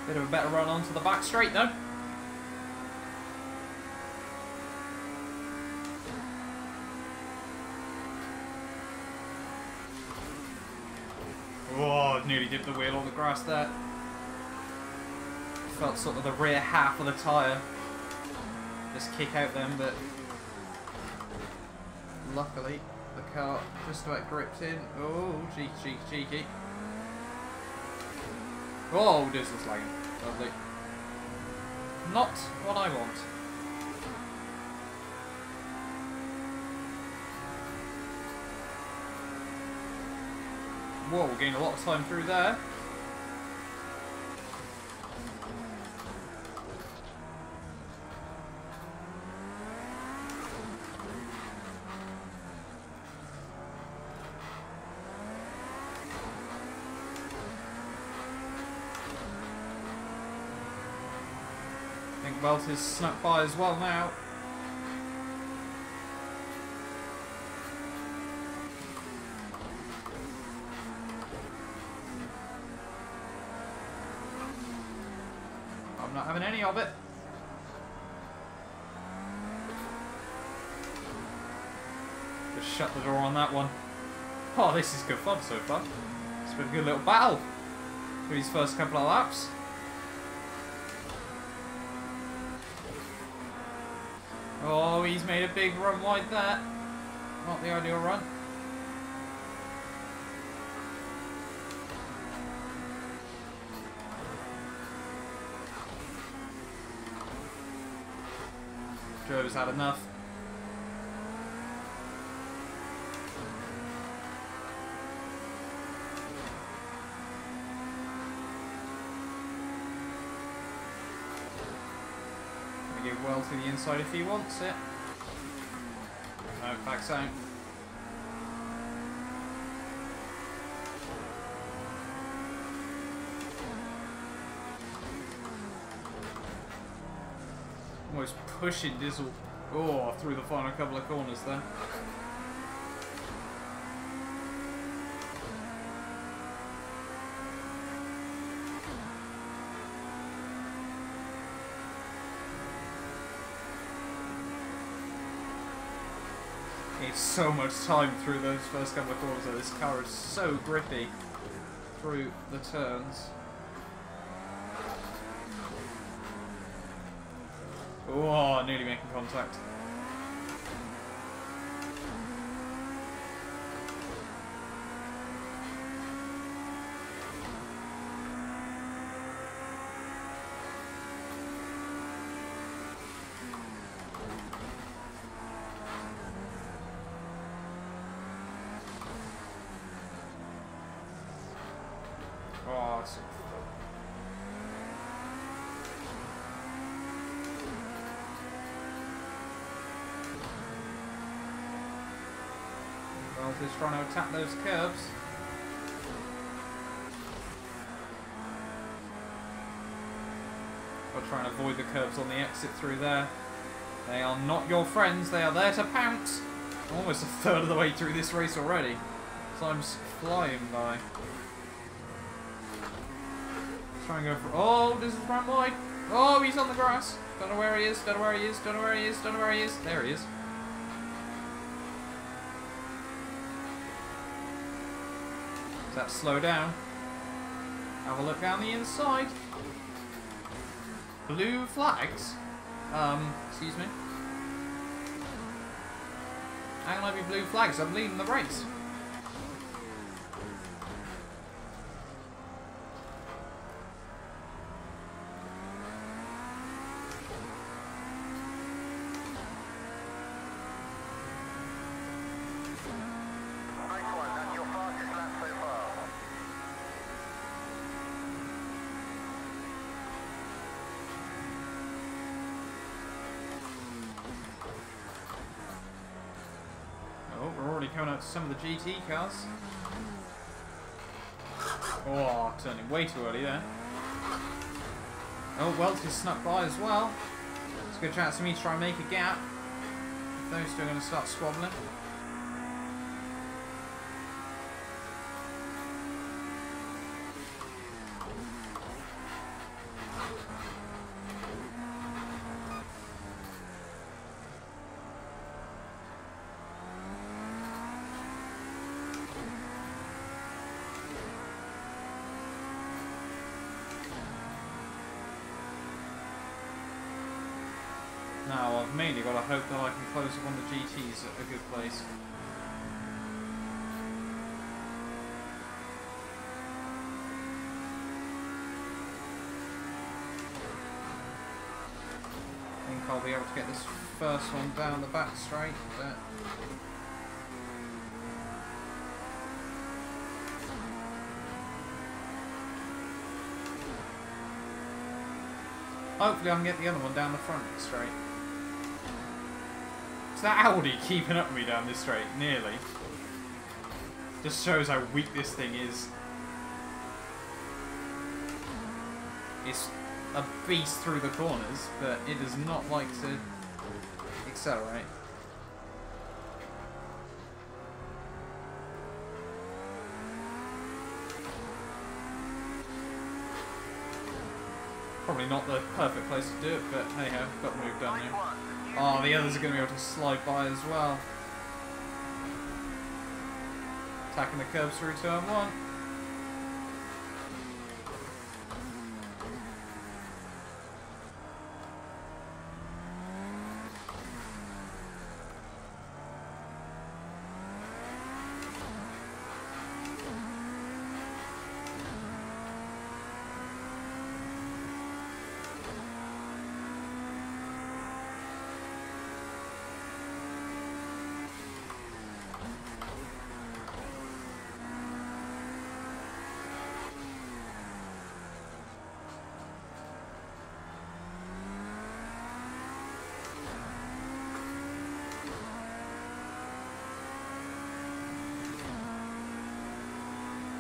Bit of a better run onto the back straight, though. Oh, nearly dipped the wheel on the grass there. Felt sort of the rear half of the tyre just kick out then, but luckily the car just about gripped in. Oh, cheeky, cheeky, cheeky. Oh, Dizzle's lagging. Lovely. Not what I want. Whoa, gained a lot of time through there. I think Welt is snuck by as well now. I'm not having any of it. Just shut the door on that one. Oh, this is good fun so far. It's been a good little battle for these first couple of laps. Oh, he's made a big run like that. Not the ideal run. Joe's had enough. Gonna get well to the inside if he wants it. No, backs out. Almost pushing Dizzle through the final couple of corners there. It's so much time through those first couple of corners. This car is so grippy through the turns. Oh, nearly making contact. Oh, it's well, just trying to attack those curbs. Or trying to avoid the curbs on the exit through there. They are not your friends, they are there to pounce. Almost a third of the way through this race already. Time's flying by. Try and go for... Oh, this is round wide. Oh, he's on the grass. Don't know where he is, don't know where he is, don't know where he is, don't know where he is. There he is. Does that slow down? Have a look down the inside. Blue flags? Excuse me. How can I be blue flags? I'm leading the race. Coming out to some of the GT cars. Oh, turning way too early there. Oh, Welch is snuck by as well. It's a good chance for me to try and make a gap. Those two are going to start squabbling. Now, I've mainly got to hope that I can close up on the GTs at a good place. I think I'll be able to get this first one down the back straight, but... hopefully I can get the other one down the front straight. Is that Audi keeping up with me down this straight? Nearly. Just shows how weak this thing is. It's a beast through the corners, but it does not like to accelerate. Probably not the perfect place to do it, but hey ho, got the move done Line now. one. Oh, the others are going to be able to slide by as well. Attacking the curbs through turn one.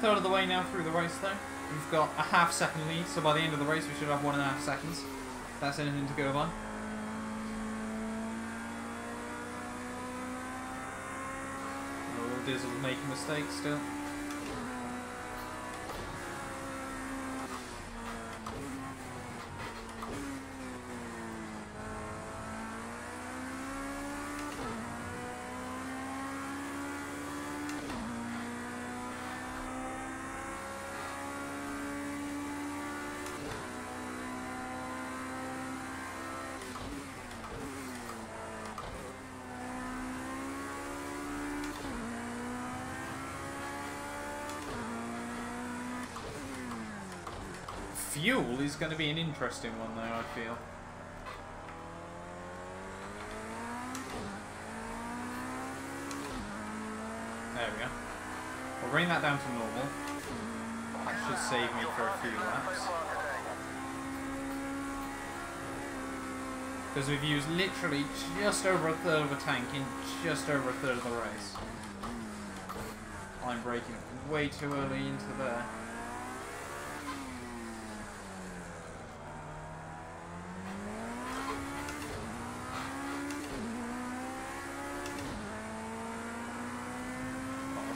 Third of the way now through the race though. We've got a half-second lead, so by the end of the race we should have 1.5 seconds. If that's anything to go by. Oh, Dizzle's making mistakes still. Fuel is going to be an interesting one though, I feel. There we go. We'll bring that down to normal. That should save me for a few laps. Because we've used literally just over a third of a tank in just over a third of the race. I'm braking way too early into there.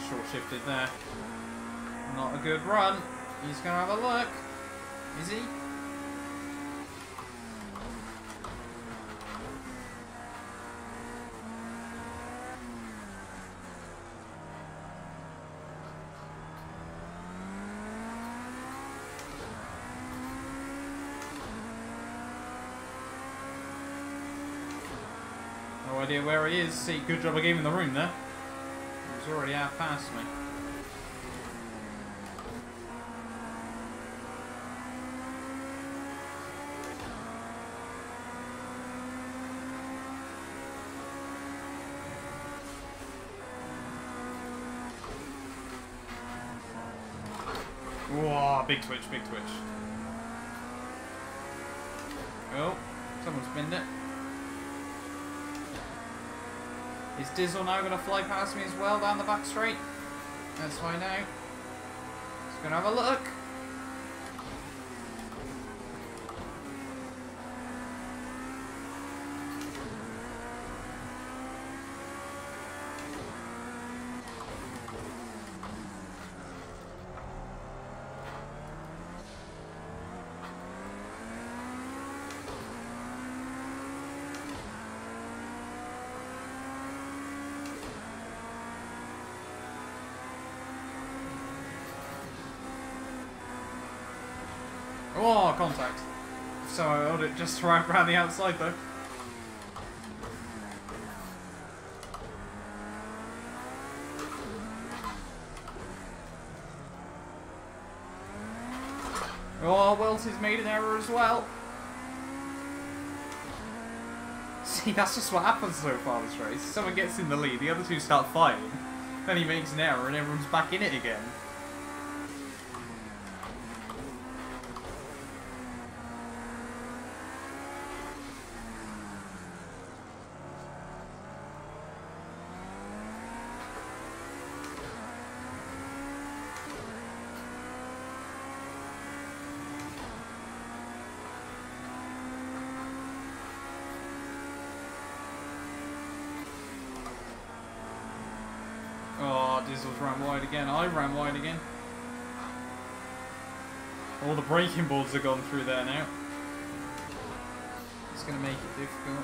Short shifted there. Not a good run. He's going to have a look. Is he? No idea where he is. See, good job I gave him the room there. He's already out past me. Whoa, big twitch, big twitch. Oh, someone's binned it. Is Dizzle now going to fly past me as well down the back straight? Let's find out. Just going to have a look. Oh, contact. So I held it just right around the outside though. Oh, Welty's made an error as well. See, that's just what happens so far this race. Someone gets in the lead, the other two start fighting, then he makes an error and everyone's back in it again. Oh, Dizzle's ran wide again. I ran wide again. All the braking boards have gone through there now. It's going to make it difficult.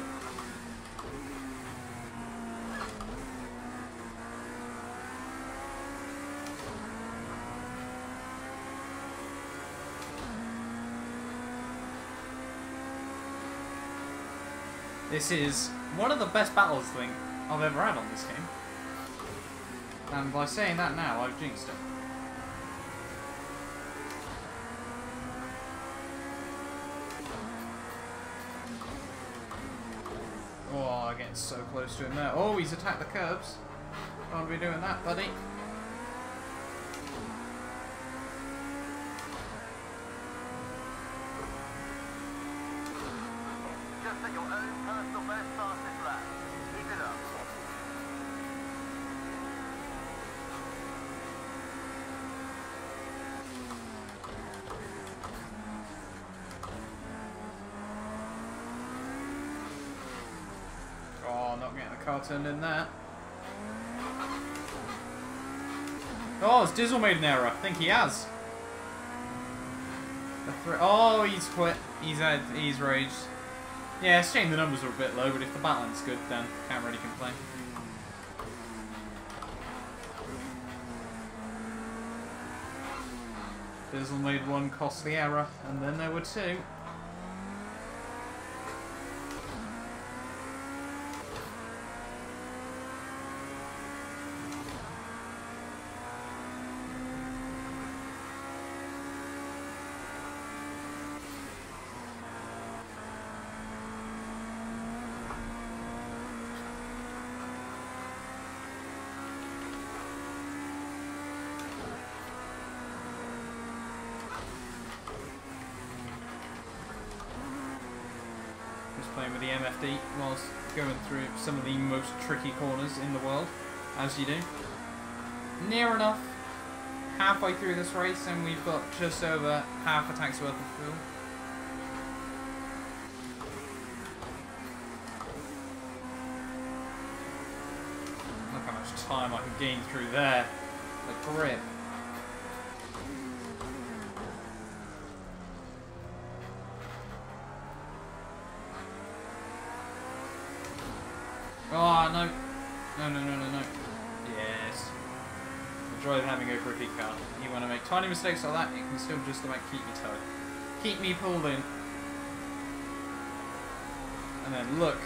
This is one of the best battles, I think, I've ever had on this game. And by saying that now, I've jinxed it. Oh, I'm getting so close to him there. Oh, he's attacked the curbs. Can't be doing that, buddy. Just at your own personal best fastest lap. Keep it up. Oh, not getting the car turned in there. Oh, has Dizzle made an error? I think he has. Oh, he's quit. He's raged. Yeah, it's a shame the numbers are a bit low, but if the battling's good, then can't really complain. Dizzle made one costly error, and then there were two. Playing with the MFD whilst going through some of the most tricky corners in the world, as you do. Near enough halfway through this race, and we've got just over half a tank's worth of fuel. Look how much time I can gain through there. The grip. Oh, no. No. Yes. The joy of having a grippy car. You want to make tiny mistakes like that, it can still just about keep me towed. Keep me pulled in. And then look.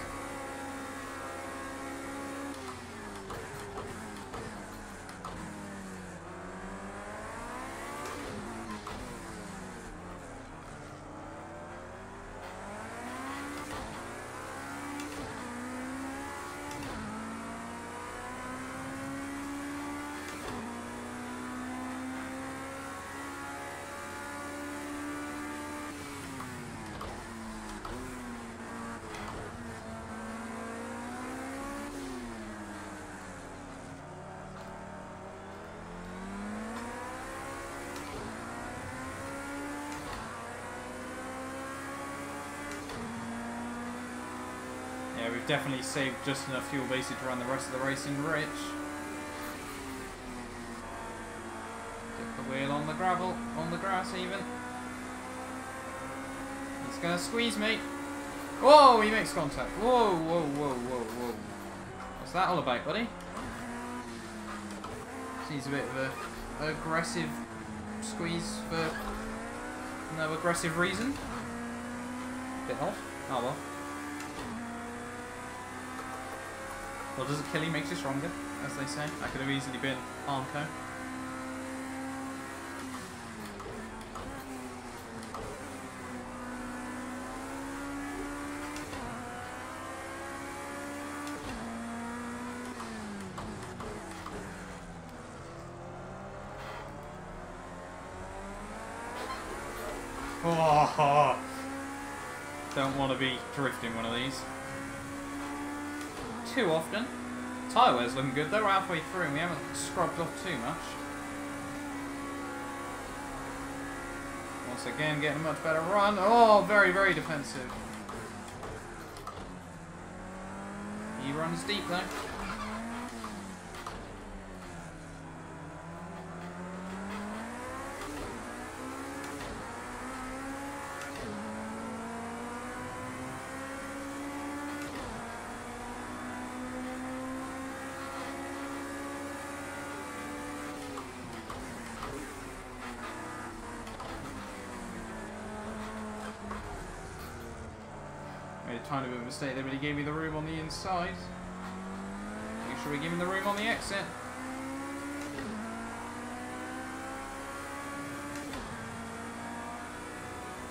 Yeah, we've definitely saved just enough fuel basically to run the rest of the racing rich. Get the wheel on the gravel, on the grass even. He's gonna squeeze me. Whoa, he makes contact. Whoa. What's that all about, buddy? Seems a bit of a aggressive squeeze for no aggressive reason. Bit odd. Oh well. What doesn't kill you makes you stronger, as they say. That could have easily been Armco. Oh, don't want to be drifting one of these. Too often. Tyre wear's looking good. They're halfway through and we haven't scrubbed off too much. Once again, getting a much better run. Oh, very, very defensive. He runs deep though. a tiny bit of a mistake there, but he gave me the room on the inside. Make sure we give him the room on the exit.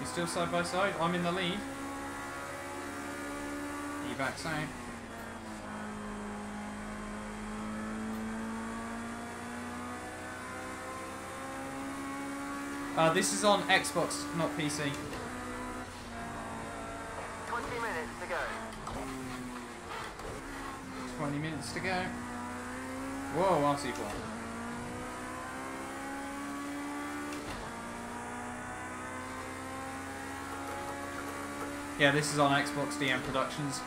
We're still side by side. I'm in the lead. He backs out. This is on Xbox, not PC. 20 minutes to go. 20 minutes to go. Whoa, RC4. Yeah, this is on Xbox DM Productions.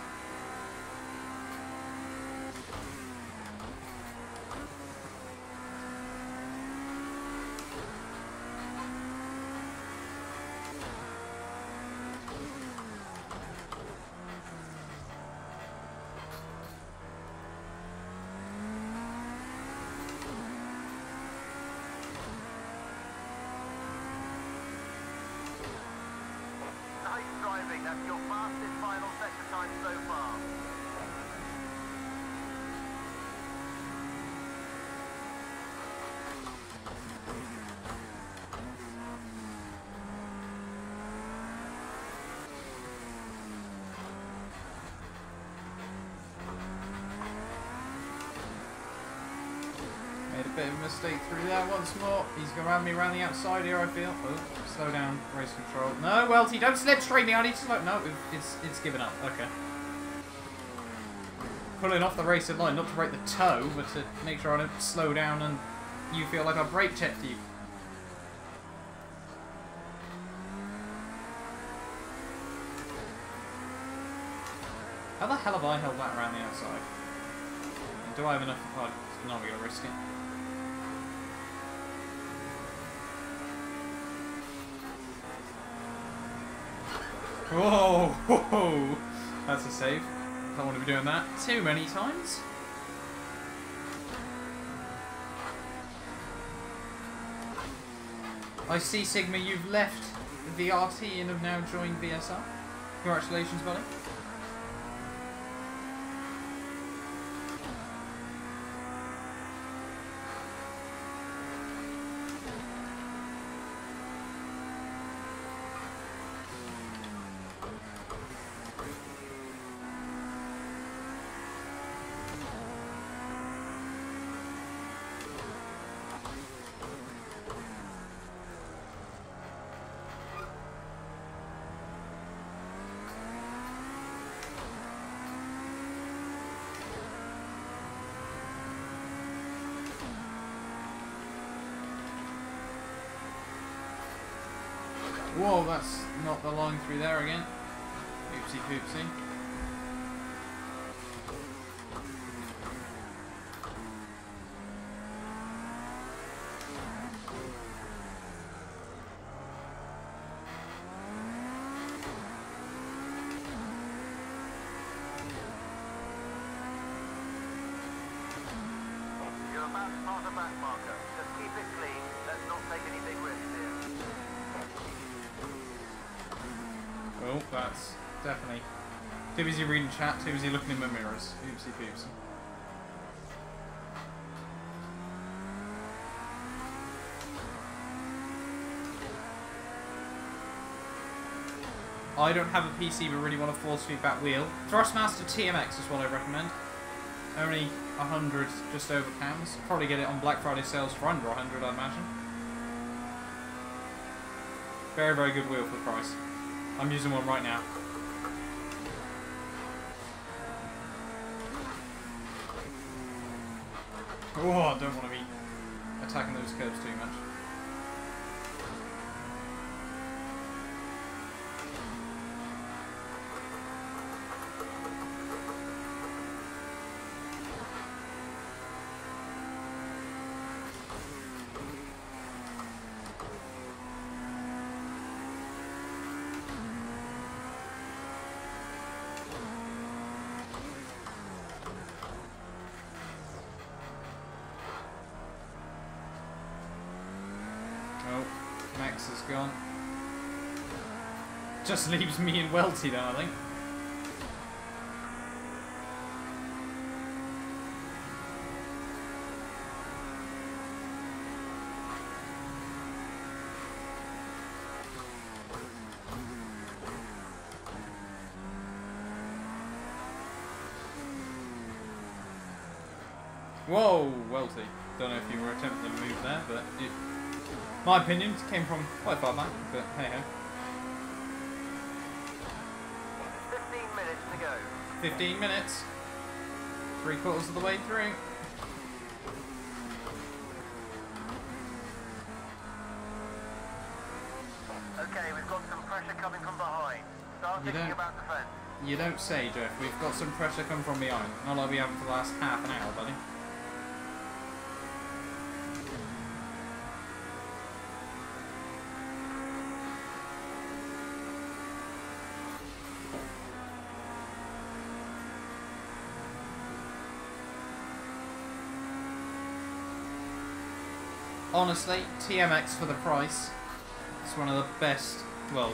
That's your fastest final sector time so far. Made a bit of a mistake through there once more. He's going to have me around the outside here, I feel. Oh, slow down, race control. No, Welty, don't slip straight me. I need to slow. No, it's given up. Okay. Pulling off the racing line, not to break the toe, but to make sure I don't slow down and you feel like I brake checked you. How the hell have I held that around the outside? And do I have enough? Oh, no, I'm going to risk it. Whoa, whoa, that's a save. Don't want to be doing that too many times. I see, Sigma, you've left VRT and have now joined VSR. Congratulations, buddy. Whoa, that's not the line through there again. Oopsie poopsie. You're about to pass a back marker. Just keep it clean. Let's not take any big risks here. Oh, that's definitely... Too busy reading chat, too busy looking in my mirrors. Oopsie poopsie. I don't have a PC but really want a force feedback wheel. Thrustmaster TMX is what I recommend. Only 100 just over pounds. Probably get it on Black Friday sales for under 100, I imagine. Very, very good wheel for the price. I'm using one right now. Oh, I don't want to be attacking those curves too much. Max is gone. Just leaves me and Welty then, I think. Whoa, Welty. Don't know if you were attempting to move there, but my opinion came from quite far back, but hey ho. 15 minutes to go. 15 minutes. 3/4 of the way through. Okay, we've got some pressure coming from behind. Start thinking about defense. You don't say, Jeff. We've got some pressure coming from behind. Not like we haven't for the last half an hour, buddy. Honestly, TMX for the price, it's one of the best, well,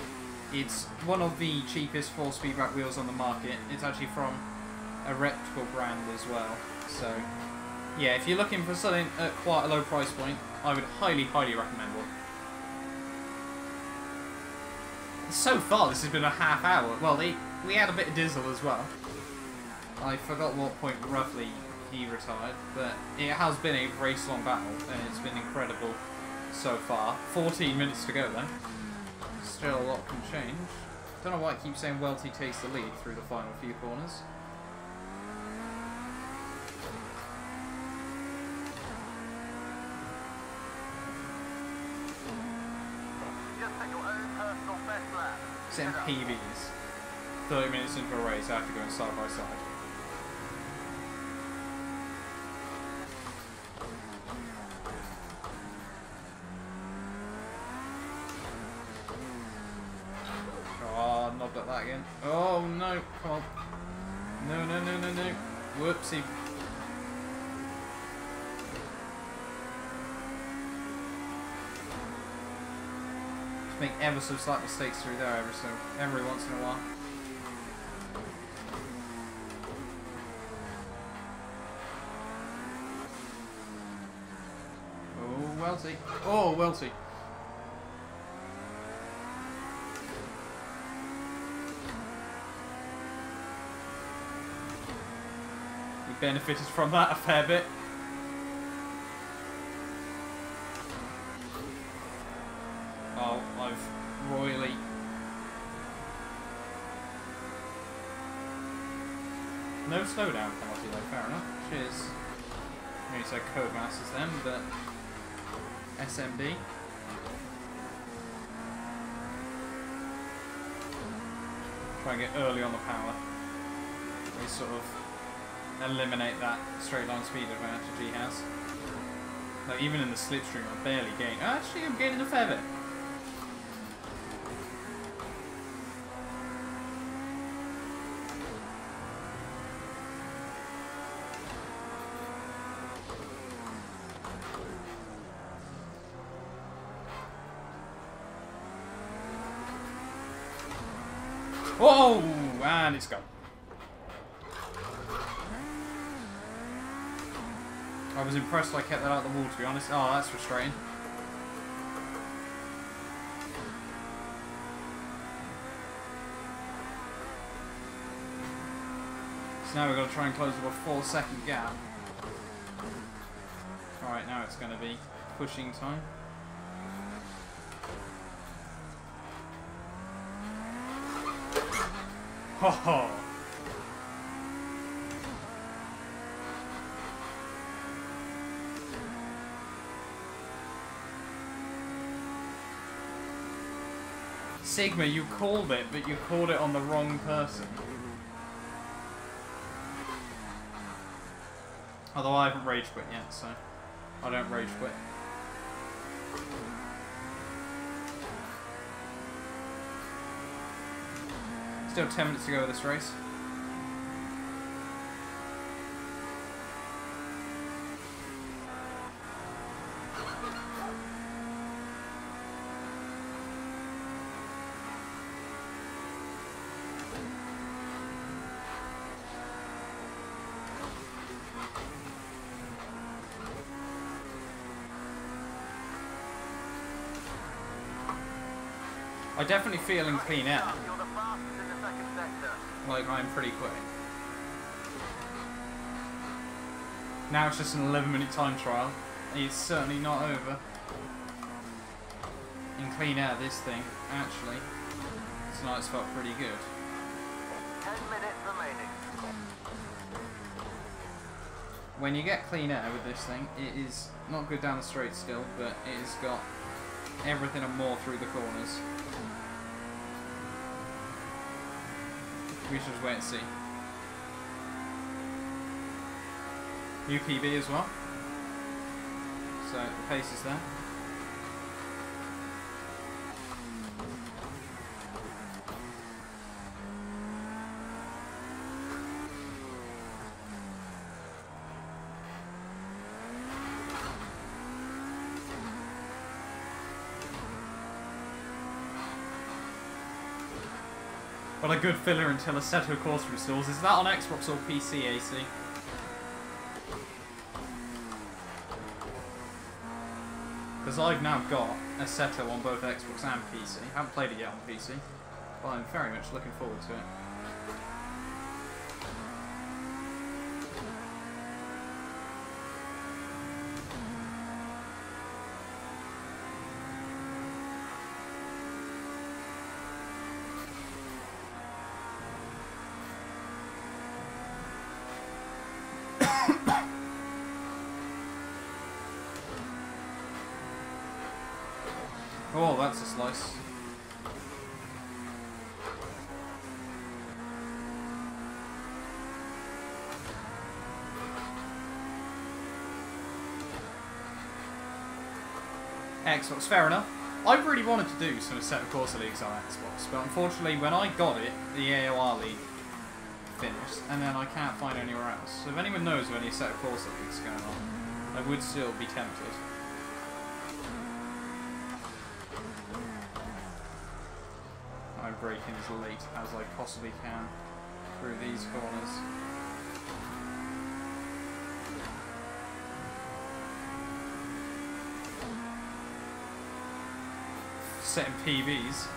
it's one of the cheapest 4-speed rack wheels on the market. It's actually from a reputable brand as well. So, yeah, if you're looking for something at quite a low price point, I would highly, highly recommend one. So far, this has been a half hour. Well, we had a bit of Dizzle as well. I forgot what point roughly he retired, but it has been a race-long battle, and it's been incredible so far. 14 minutes to go, though. Still a lot can change. Don't know why it keeps saying Welty takes the lead through the final few corners. Just set your own personal best lap. Setting PBs. 30 minutes into a race, I have to go side by side. Knobbed at that again. Oh no, come on. No, no, no, no, no. Whoopsie. Just make ever so slight mistakes through there every once in a while. Oh, Welty. Oh, Welty. Benefited from that a fair bit. Oh, I've royally... No slowdown penalty though, fair enough. Cheers. Maybe say Codemasters then, but... SMD. Try and get early on the power. They sort of eliminate that straight line speed advantage he has. Like even in the slipstream, I'm barely gaining. Actually, I'm gaining a fair bit. Whoa! And it's gone. I was impressed I kept that out of the wall, to be honest. Oh, that's frustrating. So now we've got to try and close up a 4-second gap. Alright, now it's going to be pushing time. Ho ho! Sigma, you called it, but you called it on the wrong person. Although I haven't rage quit yet, so I don't rage quit. Still 10 minutes to go with this race. I definitely feel in clean air. Like I'm pretty quick. Now it's just an 11-minute time trial. It's certainly not over. In clean air, this thing, actually, tonight's felt pretty good. 10 minutes remaining. When you get clean air with this thing, it is not good down the straight still, but it has got everything and more through the corners. We should just wait and see. New PB as well. So the pace is there. What a good filler until Assetto Corsa installs. Is that on Xbox or PC, AC? Because I've now got Assetto on both Xbox and PC. I haven't played it yet on PC, but I'm very much looking forward to it. Oh, that's a slice. Xbox, fair enough. I really wanted to do some Assetto Corsa leagues on Xbox, but unfortunately when I got it, the AOR league finished, and then I can't find anywhere else. So if anyone knows of any Assetto Corsa leagues going on, I would still be tempted. I'm braking as late as I possibly can through these corners. Setting PBs.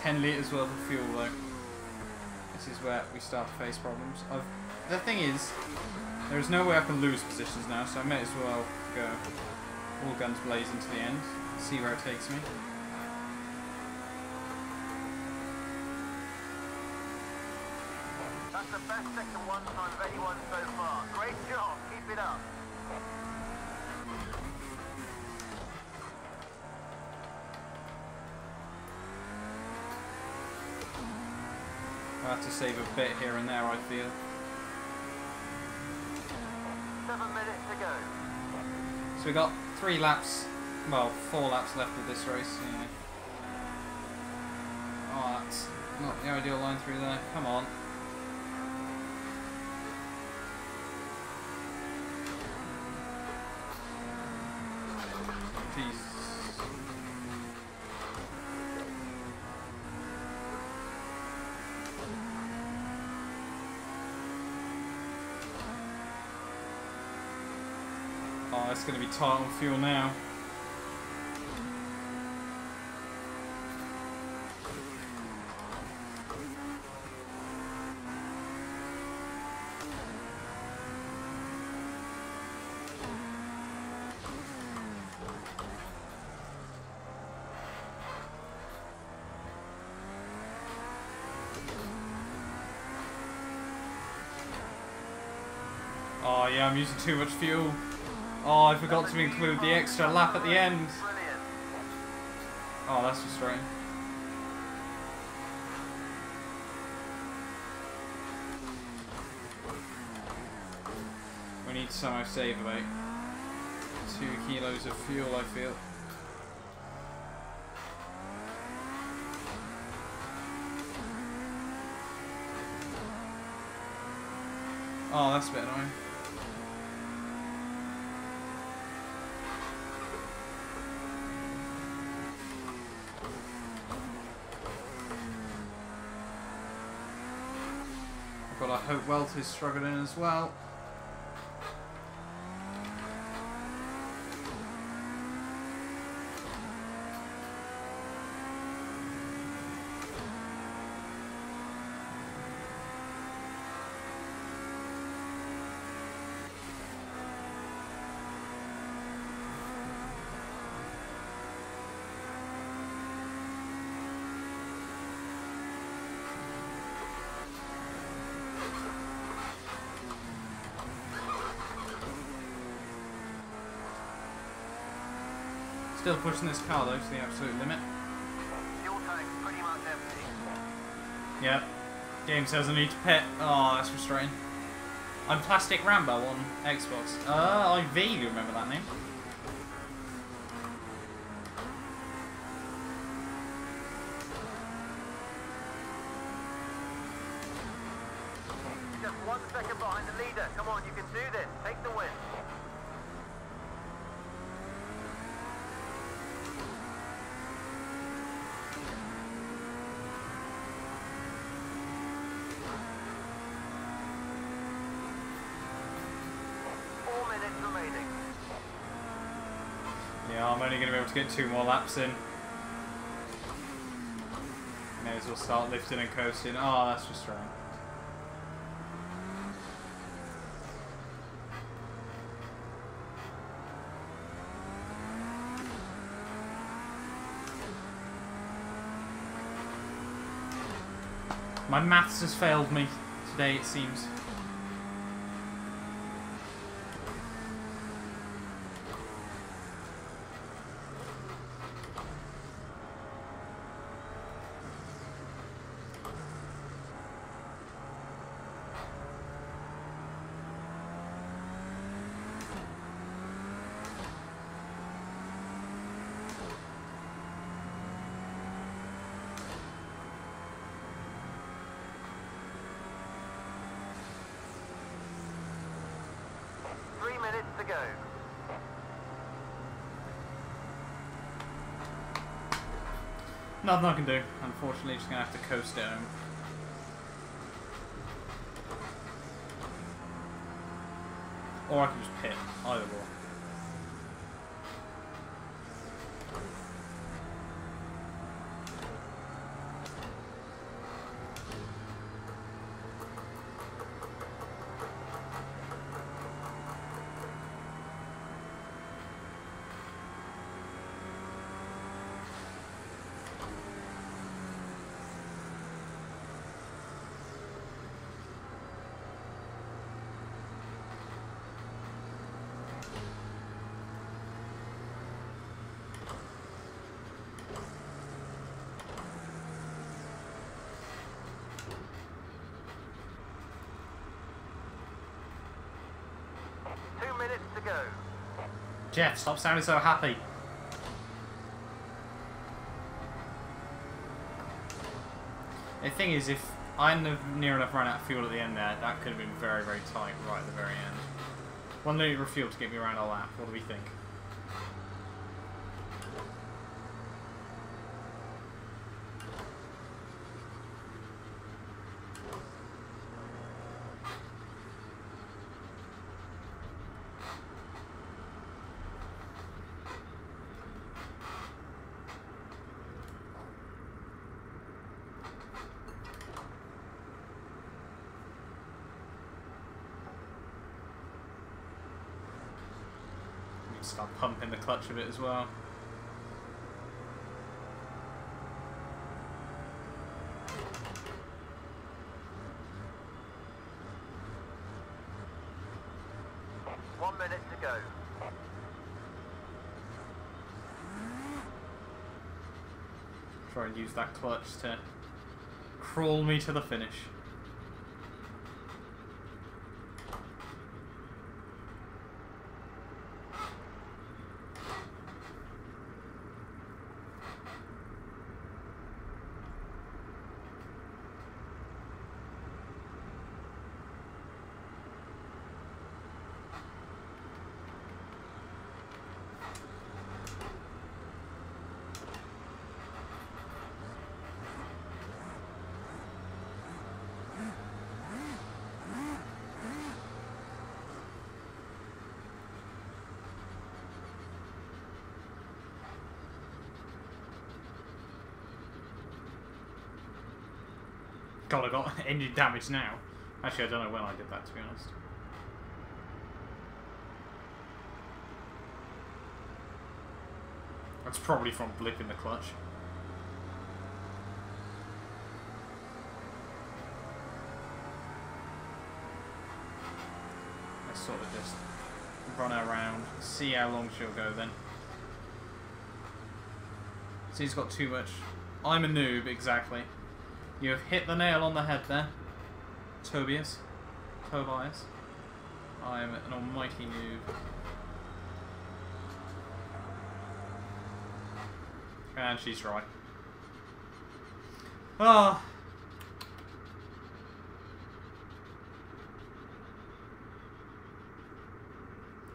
$10 litres worth of fuel though. This is where we start to face problems. The thing is, there is no way I can lose positions now, so I may as well go all guns blazing to the end, see where it takes me. That's the best sector 1 time of anyone so far. Great job. Keep it up. I have to save a bit here and there, I feel. 7 minutes to go. So we got 3 laps, well, 4 laps left of this race. Yeah. Oh, that's not the ideal line through there. Come on. Jesus. Oh, it's going to be tight on fuel now. Oh yeah, I'm using too much fuel. Oh, I forgot to include the extra lap at the end. Brilliant. Oh, that's frustrating. We need to somehow save about 2 kilos of fuel, I feel. Oh, that's a bit annoying. But I hope Welt is struggling as well. Still pushing this car though to the absolute limit. Fuel tank pretty much empty. Yep. Game says I need to pit. Oh, that's frustrating. I'm Plastic Rambo on Xbox. I vaguely remember that name. You're just 1 second behind the leader. Come on, you can do this. Take the win. Remaining. Yeah, I'm only going to be able to get 2 more laps in. May as well start lifting and coasting. Oh, that's frustrating. My maths has failed me today, it seems. To go. Nothing I can do. Unfortunately, just going to have to coast down. Or I can just pit. Either or. To go. Jeff, stop sounding so happy. The thing is, if I hadn't near enough run out of fuel at the end there, that could have been very, very tight right at the very end. 1 litre of fuel to get me around a lap. What do we think? Start pumping the clutch a bit as well. One minute to go. Try and use that clutch to crawl me to the finish. God, I got engine damage now. Actually, I don't know when I did that, to be honest. That's probably from blipping the clutch. Let's sort of just run her around, see how long she'll go then. So he's got too much. I'm a noob, exactly. You have hit the nail on the head there, Tobias. I'm an almighty noob. And she's right. Ah.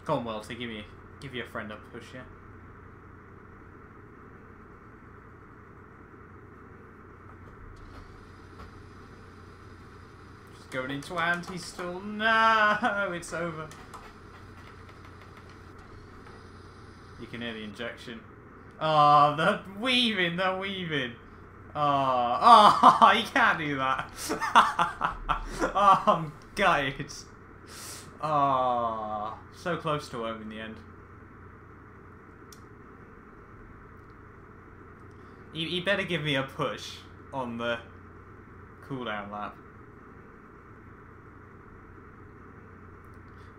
Come on, Welty, give your friend a push, yeah. Just going into anti-stall. No, it's over. You can hear the injection. Oh, the weaving, the weaving. Oh, you can't do that. Oh, I'm gutted. Oh, so close to home in the end. He better give me a push on the cooldown lap.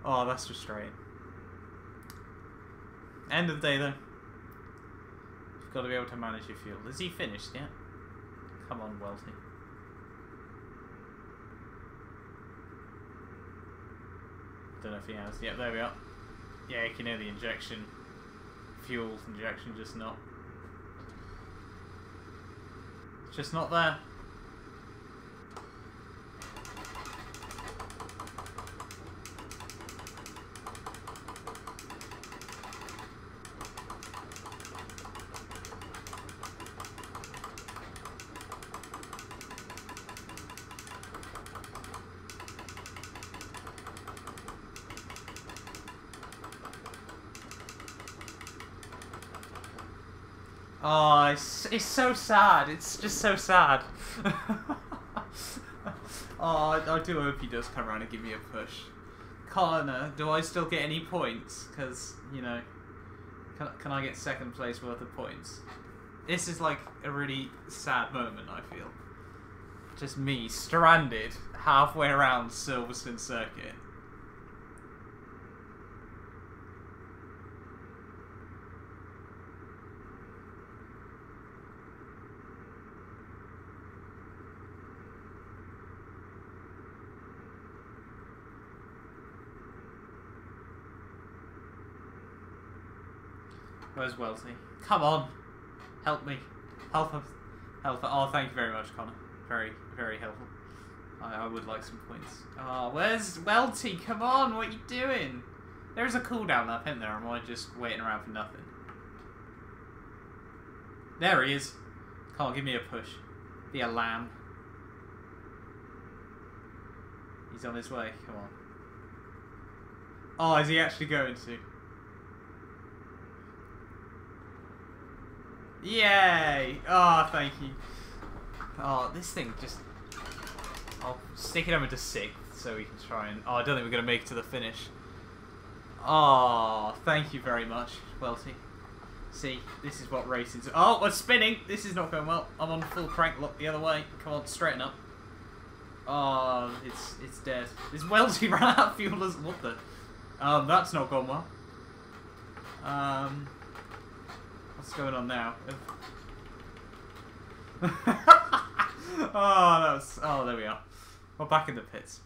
Oh, that's frustrating. End of the day, though. You've got to be able to manage your fuel. Is he finished yet? Come on, Welty. Don't know if he has. Yep, there we are. Yeah, you can hear the injection. Fuel injection, just not. It's just not there. Oh, it's so sad. It's just so sad. Oh, I do hope he does come around and give me a push. Connor, do I still get any points? Because, you know, can I get second place worth of points? This is like a really sad moment, I feel. Just me, stranded halfway around Silverstone Circuit. Where's Welty? Come on! Help me. Help us. Help. Oh, thank you very much, Connor. Very, very helpful. I would like some points. Oh, where's Welty? Come on, what are you doing? There's a cooldown lap, isn't there? Or am I just waiting around for nothing? There he is. Come on, give me a push. Be a lamb. He's on his way. Come on. Oh, is he actually going to? Yay! Oh, thank you. Oh, this thing just... I'll stick it over to 6th so we can try and... Oh, I don't think we're going to make it to the finish. Oh, thank you very much, Welty. See, this is what racing's... Oh, we're spinning! This is not going well. I'm on full crank lock the other way. Come on, straighten up. Oh, it's dead. This Welty ran out of fuel as... What the... that's not gone well. What's going on now? Oh, there we are. We're back in the pits.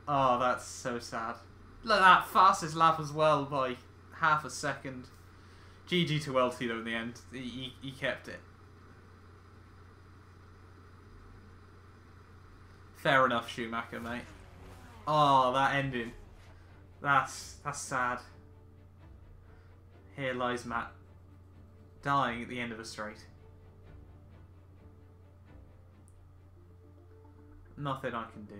Oh, that's so sad. Look at that, fastest lap as well by half a second. GG to Welty though in the end. He kept it. Fair enough, Schumacher, mate. Oh, that ending. That's sad. Here lies Matt, dying at the end of a straight. Nothing I can do.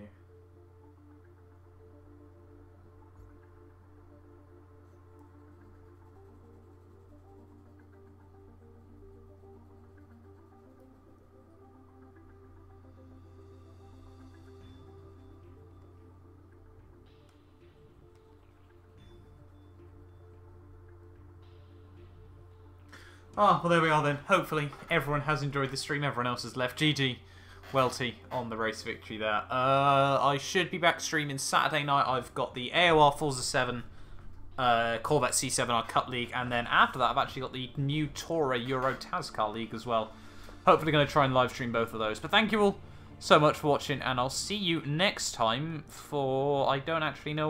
Oh, well there we are then. Hopefully everyone has enjoyed the stream, everyone else has left. GG, Welty on the race victory there. I should be back streaming Saturday night. I've got the AOR Forza 7 Corvette C7R Cup League, and then after that I've actually got the new Tourer Euro Tazcar League as well. Hopefully going to try and live stream both of those. But thank you all so much for watching, and I'll see you next time for... I don't actually know